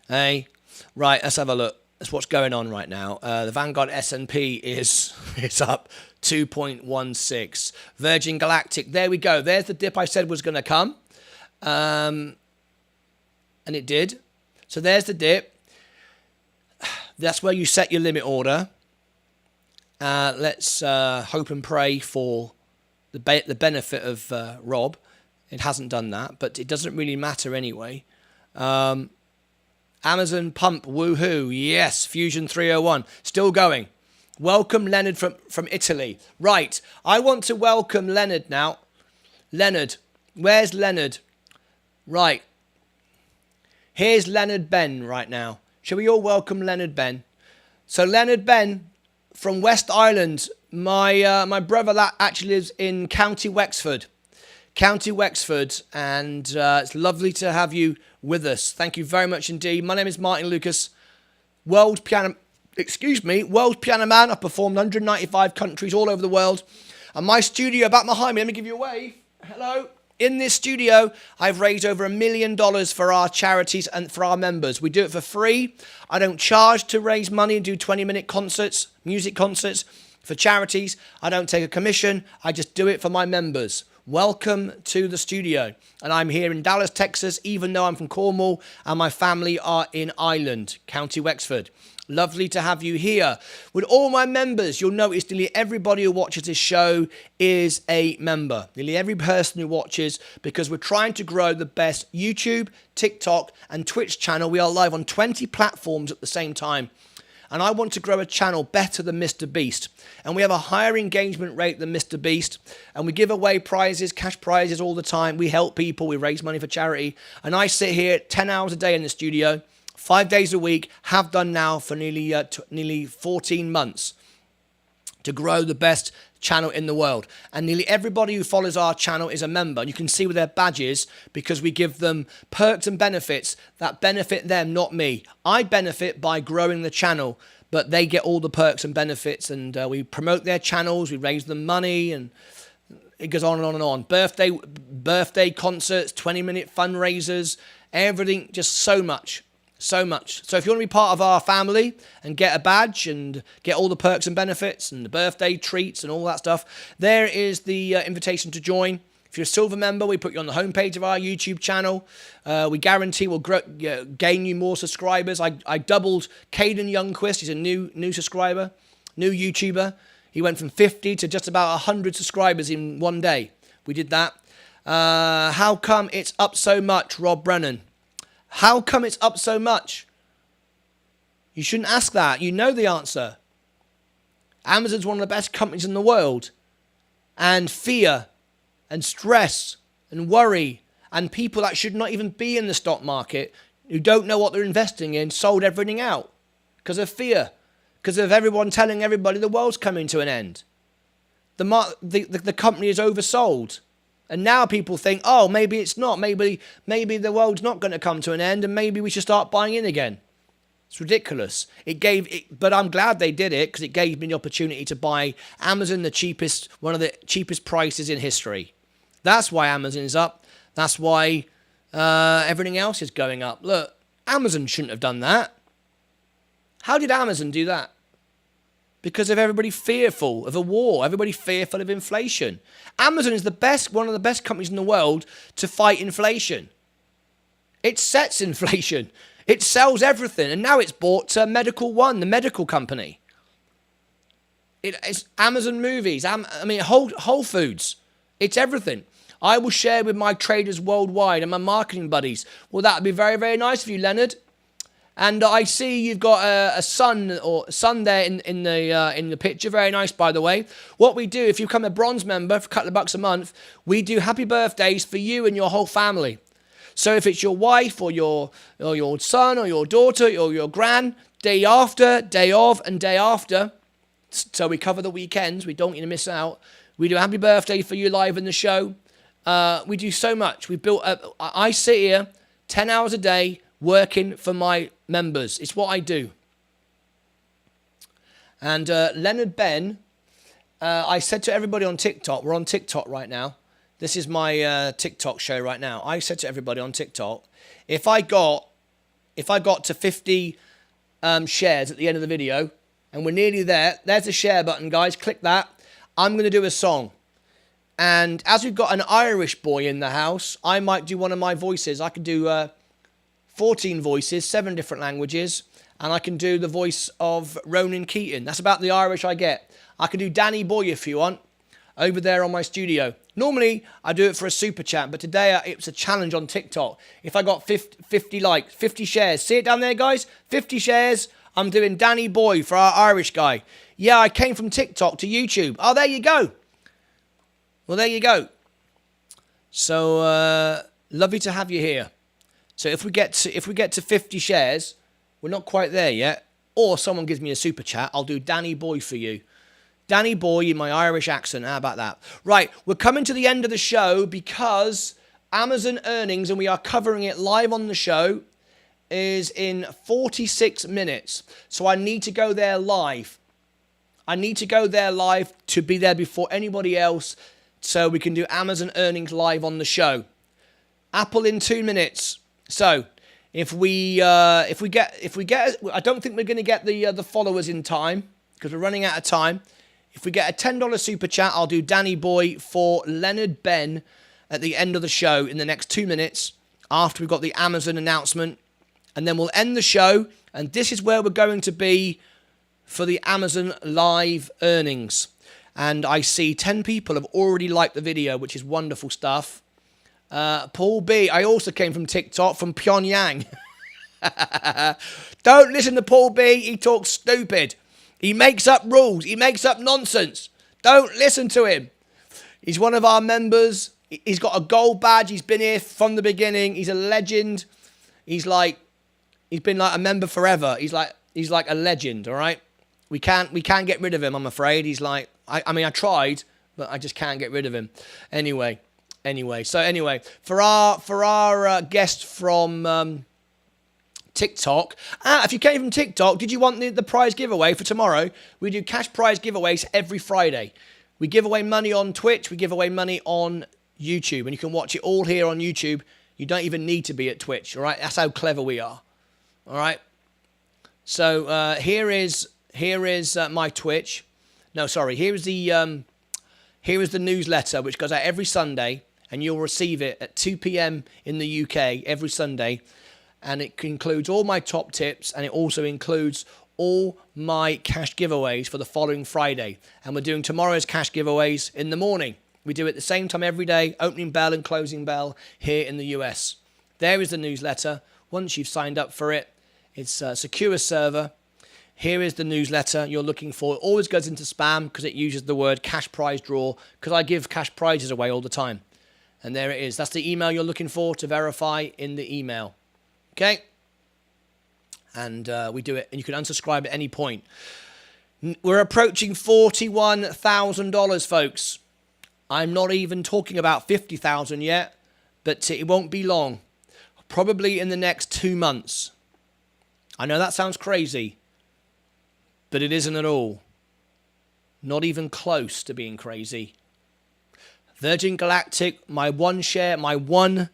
Hey, right, let's have a look. That's what's going on right now. The Vanguard S&P is up 2.16. Virgin Galactic, there we go. There's the dip I said was going to come. And it did. So there's the dip. That's where you set your limit order. Let's hope and pray for the benefit of Rob. It hasn't done that, but it doesn't really matter anyway. Amazon pump, woohoo. Yes, Fusion 301, still going. Welcome Leonard from Italy. Right, I want to welcome Leonard now. Leonard, where's Leonard? Right, here's Leonard Ben right now. Shall we all welcome Leonard Ben? So Leonard Ben from West Island. My brother that actually lives in County Wexford. County Wexford, and it's lovely to have you with us. Thank you very much indeed. My name is Martyn Lucas, world piano man. I've performed 195 countries all over the world. And my studio back behind me, let me give you a wave. Hello. In this studio, I've raised over $1 million for our charities and for our members. We do it for free. I don't charge to raise money and do 20-minute concerts, music concerts for charities. I don't take a commission. I just do it for my members. Welcome to the studio. And I'm here in Dallas, Texas, even though I'm from Cornwall and my family are in Ireland, County Wexford. Lovely to have you here. With all my members, you'll notice nearly everybody who watches this show is a member. Nearly every person who watches, because we're trying to grow the best YouTube, TikTok, and Twitch channel. We are live on 20 platforms at the same time. And I want to grow a channel better than Mr. Beast. And we have a higher engagement rate than Mr. Beast. And we give away prizes, cash prizes all the time. We help people. We raise money for charity. And I sit here 10 hours a day in the studio, 5 days a week, have done now for nearly 14 months to grow the best channel in the world. And nearly everybody who follows our channel is a member. You can see with their badges, because we give them perks and benefits that benefit them, not me. I benefit by growing the channel, but they get all the perks and benefits, and we promote their channels, we raise them money, and it goes on and on and on. Birthday concerts, 20-minute fundraisers, everything, just so much. So much. So if you want to be part of our family and get a badge and get all the perks and benefits and the birthday treats and all that stuff, there is the invitation to join. If you're a silver member, we put you on the homepage of our YouTube channel. We guarantee we'll gain you more subscribers. I doubled Caden Youngquist. He's a new subscriber, new YouTuber. He went from 50 to just about 100 subscribers in one day. We did that. How come it's up so much, Rob Brennan? How come it's up so much? You shouldn't ask that. You know the answer. Amazon's one of the best companies in the world. And fear and stress and worry and people that should not even be in the stock market, who don't know what they're investing in, sold everything out because of fear, because of everyone telling everybody the world's coming to an end. The company is oversold. And now people think, oh, maybe it's not. Maybe the world's not going to come to an end, and maybe we should start buying in again. It's ridiculous. But I'm glad they did it, because it gave me the opportunity to buy Amazon one of the cheapest prices in history. That's why Amazon is up. That's why everything else is going up. Look, Amazon shouldn't have done that. How did Amazon do that? Because of everybody fearful of a war, everybody fearful of inflation. Amazon is one of the best companies in the world to fight inflation. It sets inflation. It sells everything. And now it's bought Medical One, the medical company. It's Amazon Movies, Whole Foods. It's everything. I will share with my traders worldwide and my marketing buddies. Well, that would be very, very nice of you, Leonard. And I see you've got a son there in the picture. Very nice, by the way. What we do, if you become a bronze member for a couple of bucks a month, we do happy birthdays for you and your whole family. So if it's your wife or your son or your daughter or your gran, day after, day of, and day after. So we cover the weekends. We don't want you to miss out. We do a happy birthday for you live in the show. We do so much. We built up. I sit here 10 hours a day working for my members. It's what I do. And Leonard Ben, I said to everybody on TikTok, we're on TikTok right now, This is my TikTok show right now. I said to everybody on TikTok, if I got to 50 shares at the end of the video, and we're nearly there, there's the share button, guys. Click that. I'm going to do a song. And as we've got an Irish boy in the house, I might do one of my voices. I can do 14 voices, 7 different languages, and I can do the voice of Ronan Keating. That's about the Irish I get. I can do Danny Boy if you want, over there on my studio. Normally, I do it for a super chat, but today it was a challenge on TikTok. If I got 50 likes, 50 shares, see it down there, guys? 50 shares, I'm doing Danny Boy for our Irish guy. Yeah, I came from TikTok to YouTube. Oh, there you go. Well, there you go. So, lovely to have you here. So if we get to 50 shares, we're not quite there yet, or someone gives me a super chat, I'll do Danny Boy for you. Danny Boy in my Irish accent. How about that? Right, we're coming to the end of the show because Amazon earnings, and we are covering it live on the show, is in 46 minutes. So I need to go there live. I need to go there live to be there before anybody else, so we can do Amazon earnings live on the show. Apple in 2 minutes. So if we get, I don't think we're going to get the followers in time because we're running out of time. If we get a $10 super chat, I'll do Danny Boy for Leonard Ben at the end of the show in the next 2 minutes after we've got the Amazon announcement. And then we'll end the show. And this is where we're going to be for the Amazon live earnings. And I see 10 people have already liked the video, which is wonderful stuff. Paul B, I also came from TikTok, from Pyongyang. Don't listen to Paul B. He talks stupid. He makes up rules. He makes up nonsense. Don't listen to him. He's one of our members. He's got a gold badge. He's been here from the beginning. He's a legend. He's been like a member forever. He's like a legend, all right? We can't get rid of him, I'm afraid. He's like, I mean, I tried, but I just can't get rid of him. Anyway, for our guest from TikTok, if you came from TikTok, did you want the prize giveaway for tomorrow? We do cash prize giveaways every Friday. We give away money on Twitch. We give away money on YouTube, and you can watch it all here on YouTube. You don't even need to be at Twitch, all right? That's how clever we are, all right? So here is my Twitch. No, sorry. Here is the newsletter, which goes out every Sunday, and you'll receive it at 2 p.m. in the UK every Sunday. And it includes all my top tips, and it also includes all my cash giveaways for the following Friday. And we're doing tomorrow's cash giveaways in the morning. We do it at the same time every day, opening bell and closing bell here in the US. There is the newsletter. Once you've signed up for it, it's a secure server. Here is the newsletter you're looking for. It always goes into spam because it uses the word cash prize draw, because I give cash prizes away all the time. And there it is. That's the email you're looking for to verify in the email. Okay? And we do it, and you can unsubscribe at any point. We're approaching $41,000, folks. I'm not even talking about 50,000 yet, but it won't be long. Probably in the next 2 months. I know that sounds crazy, but it isn't at all. Not even close to being crazy. Virgin Galactic, my one share, my one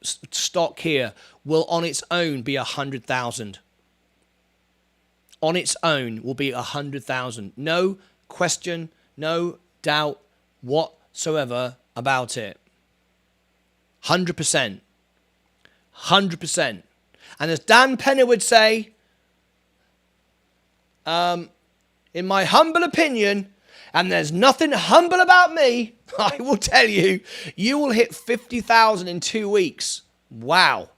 stock here will on its own be 100,000. On its own will be 100,000. No question, no doubt whatsoever about it. 100%. 100%. And as Dan Penner would say, in my humble opinion, and there's nothing humble about me, I will tell you, you will hit 50,000 in 2 weeks. Wow.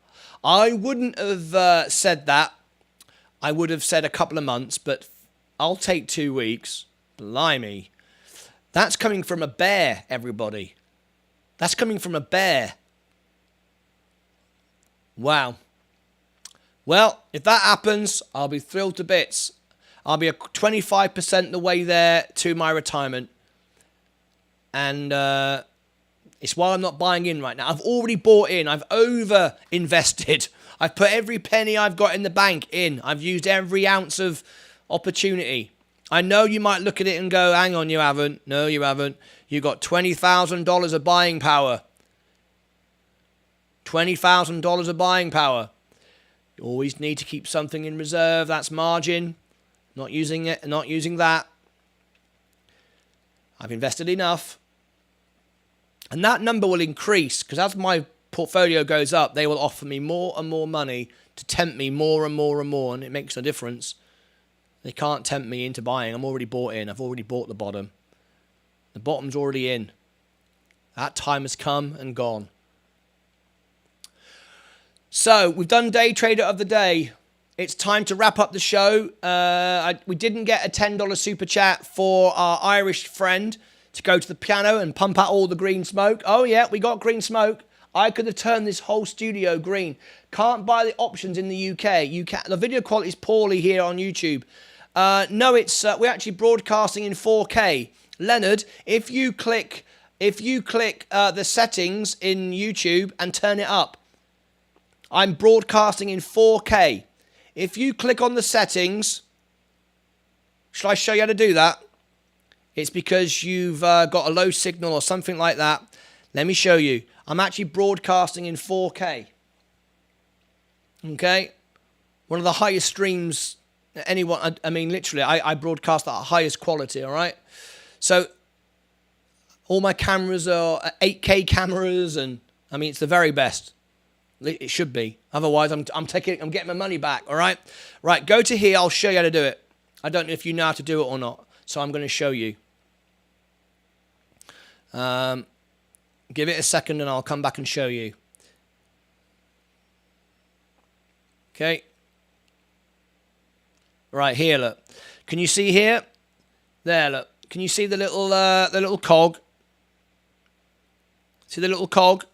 I wouldn't have said that. I would have said a couple of months, but I'll take 2 weeks. Blimey. That's coming from a bear, everybody. That's coming from a bear. Wow. Well, if that happens, I'll be thrilled to bits. I'll be 25% the way there to my retirement. And it's why I'm not buying in right now. I've already bought in. I've over-invested. I've put every penny I've got in the bank in. I've used every ounce of opportunity. I know you might look at it and go, hang on, you haven't. No, you haven't. You got $20,000 of buying power. $20,000 of buying power. You always need to keep something in reserve. That's margin. Not using it, not using that. I've invested enough. And that number will increase because as my portfolio goes up, they will offer me more and more money to tempt me more and more and more, and it makes a difference. They can't tempt me into buying. I'm already bought in. I've already bought the bottom. The bottom's already in. That time has come and gone. So, we've done Day Trader of the Day. It's time to wrap up the show. We didn't get a $10 super chat for our Irish friend to go to the piano and pump out all the green smoke. Oh, yeah, we got green smoke. I could have turned this whole studio green. Can't buy the options in the UK. The video quality is poorly here on YouTube. No, we're actually broadcasting in 4K. Leonard, if you click the settings in YouTube and turn it up, I'm broadcasting in 4K. If you click on the settings, shall I show you how to do that? It's because you've got a low signal or something like that. Let me show you. I'm actually broadcasting in 4K. Okay? One of the highest streams anyone, I mean, literally, I broadcast at the highest quality, all right? So, all my cameras are 8K cameras, and, I mean, it's the very best. It should be. Otherwise, I'm getting my money back, all right? Right, go to here. I'll show you how to do it. I don't know if you know how to do it or not, so I'm going to show you. Give it a second, and I'll come back and show you. Okay. Right, here, look. Can you see here? There, look. Can you see the little cog? See the little cog?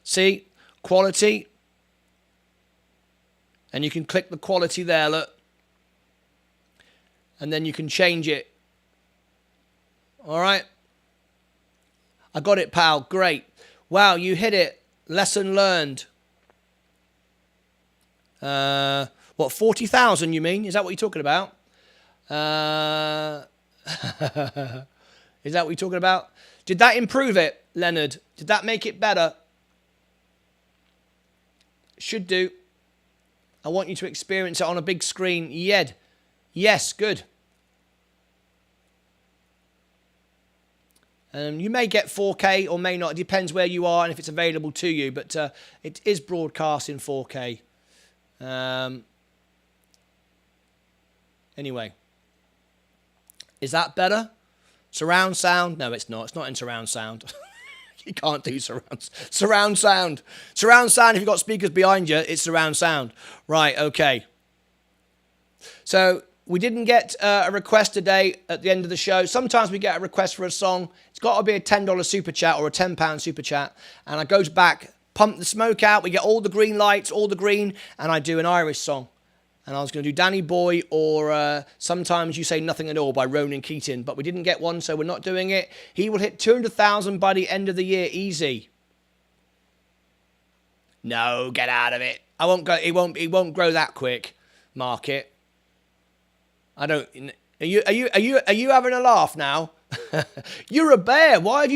See? Quality. And you can click the quality there, look. And then you can change it. All right? I got it, pal. Great. Wow, you hit it. Lesson learned. What, 40,000 you mean? Is that what you're talking about? Is that what you're talking about? Did that improve it, Leonard? Did that make it better? Should do. I want you to experience it on a big screen. Yes, good. You may get 4K or may not. It depends where you are and if it's available to you. But it is broadcast in 4K. Anyway. Is that better? Surround sound? No, it's not. It's not in surround sound. You can't do surround sound. Surround sound, if you've got speakers behind you, it's surround sound. Right, okay. So, we didn't get a request today at the end of the show. Sometimes we get a request for a song. It's got to be a $10 super chat or a £10 super chat. And I go back, pump the smoke out. We get all the green lights, all the green. And I do an Irish song. And I was going to do Danny Boy or Sometimes You Say Nothing at All by Ronan Keating. But we didn't get one, so we're not doing it. He will hit 200,000 by the end of the year, easy. No, get out of it. I won't go. It won't grow that quick. Market. I don't. Are you having a laugh now? You're a bear. Why have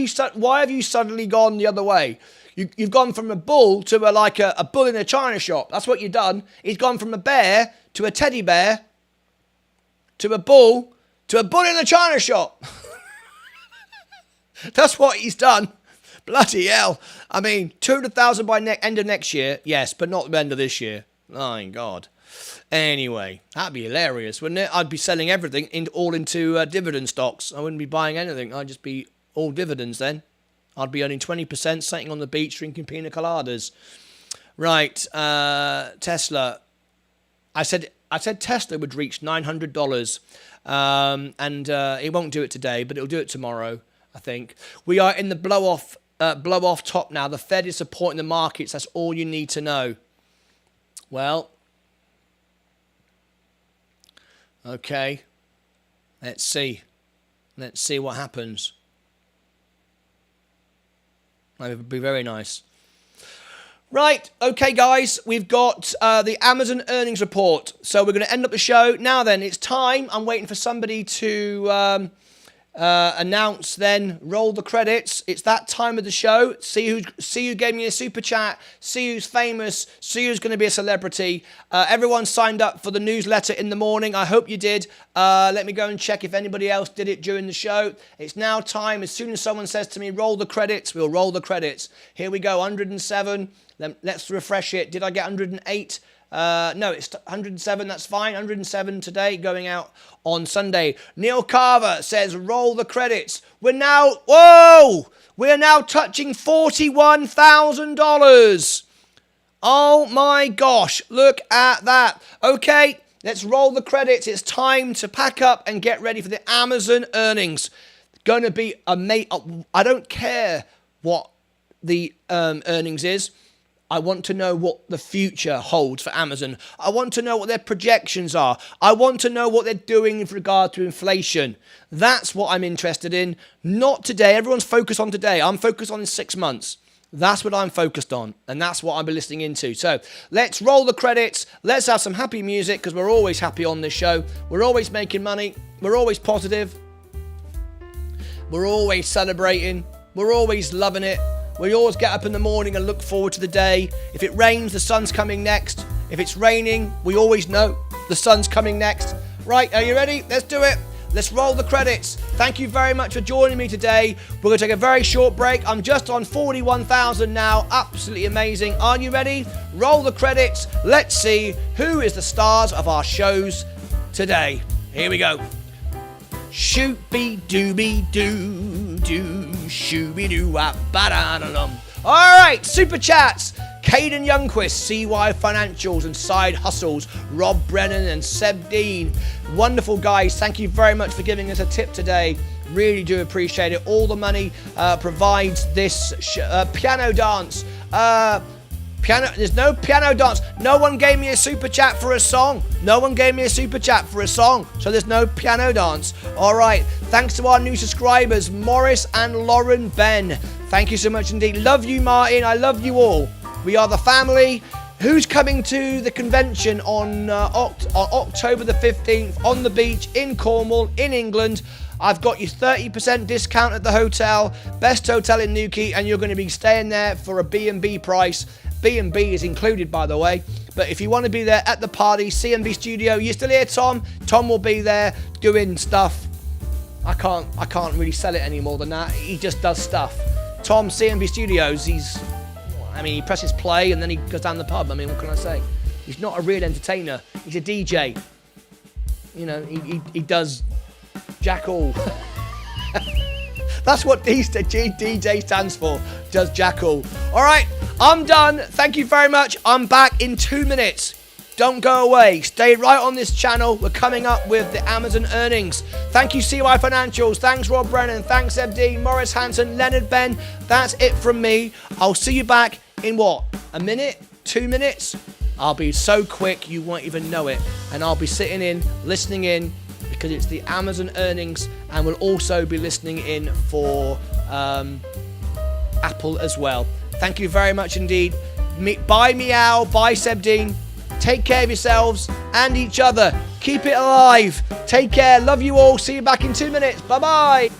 you suddenly gone the other way? You've gone from a bull to a bull in a china shop. That's what you've done. He's gone from a bear to a teddy bear to a bull in a china shop. That's what he's done. Bloody hell. I mean, 200,000 by end of next year. Yes, but not the end of this year. My God. Anyway, that'd be hilarious, wouldn't it? I'd be selling everything all into dividend stocks. I wouldn't be buying anything. I'd just be all dividends then. I'd be earning 20% sitting on the beach drinking pina coladas. Right, Tesla. I said Tesla would reach $900, and it won't do it today, but it'll do it tomorrow, I think. We are in the blow off top now. The Fed is supporting the markets. That's all you need to know. Well, okay. Let's see. Let's see what happens. That would be very nice. Right, okay guys, we've got the Amazon earnings report. So we're going to end up the show. Now then, it's time. I'm waiting for somebody to announce then, roll the credits. It's that time of the show. See who gave me a super chat, see who's famous, see who's going to be a celebrity. Everyone signed up for the newsletter in the morning. I hope you did. Let me go and check if anybody else did it during the show. It's now time. As soon as someone says to me, roll the credits, we'll roll the credits. Here we go, 107. Let's refresh it. Did I get 108? No, it's 107. That's fine. 107 today, going out on Sunday. Neil Carver says, roll the credits. We're now touching $41,000. Oh my gosh, look at that. Okay, let's roll the credits. It's time to pack up and get ready for the Amazon earnings. Going to be amazing. I don't care what the earnings is. I want to know what the future holds for Amazon. I want to know what their projections are. I want to know what they're doing with regard to inflation. That's what I'm interested in. Not today. Everyone's focused on today. I'm focused on in 6 months. That's what I'm focused on. And that's what I'll be listening into. So let's roll the credits. Let's have some happy music because we're always happy on this show. We're always making money. We're always positive. We're always celebrating. We're always loving it. We always get up in the morning and look forward to the day. If it rains, the sun's coming next. If it's raining, we always know the sun's coming next. Right, are you ready? Let's do it. Let's roll the credits. Thank you very much for joining me today. We're going to take a very short break. I'm just on 41,000 now. Absolutely amazing. Are you ready? Roll the credits. Let's see who is the stars of our shows today. Here we go. Shoot-be-doo-be-doo-doo, shoo-be-doo-wap-ba-da-da-dum. All right, super chats. Caden Youngquist, CY Financials and Side Hustles, Rob Brennan and Seb Dean. Wonderful guys. Thank you very much for giving us a tip today. Really do appreciate it. All the money provides this piano dance. There's no piano dance. No one gave me a super chat for a song. No one gave me a super chat for a song. So there's no piano dance. All right. Thanks to our new subscribers, Morris and Lauren Ben. Thank you so much indeed. Love you, Martin. I love you all. We are the family. Who's coming to the convention on October the 15th on the beach in Cornwall, in England? I've got you 30% discount at the hotel. Best hotel in Newquay. And you're going to be staying there for a B&B price. B&B is included, by the way. But if you want to be there at the party, CMB Studio, you still here, Tom? Tom will be there doing stuff. I can't really sell it any more than that. He just does stuff. Tom, CMB Studios, he presses play and then he goes down the pub. I mean, what can I say? He's not a real entertainer. He's a DJ. You know, he does jack all. That's what DJ stands for. Does jack all. All right, I'm done. Thank you very much. I'm back in 2 minutes. Don't go away. Stay right on this channel. We're coming up with the Amazon earnings. Thank you, CY Financials. Thanks, Rob Brennan. Thanks, MD, Morris Hanson, Leonard Ben. That's it from me. I'll see you back in what? A minute? 2 minutes? I'll be so quick you won't even know it. And I'll be sitting in, listening in, because it's the Amazon earnings, and we'll also be listening in for Apple as well. Thank you very much indeed. Bye Meow, bye Sebdean. Take care of yourselves and each other. Keep it alive. Take care. Love you all. See you back in 2 minutes. Bye-bye.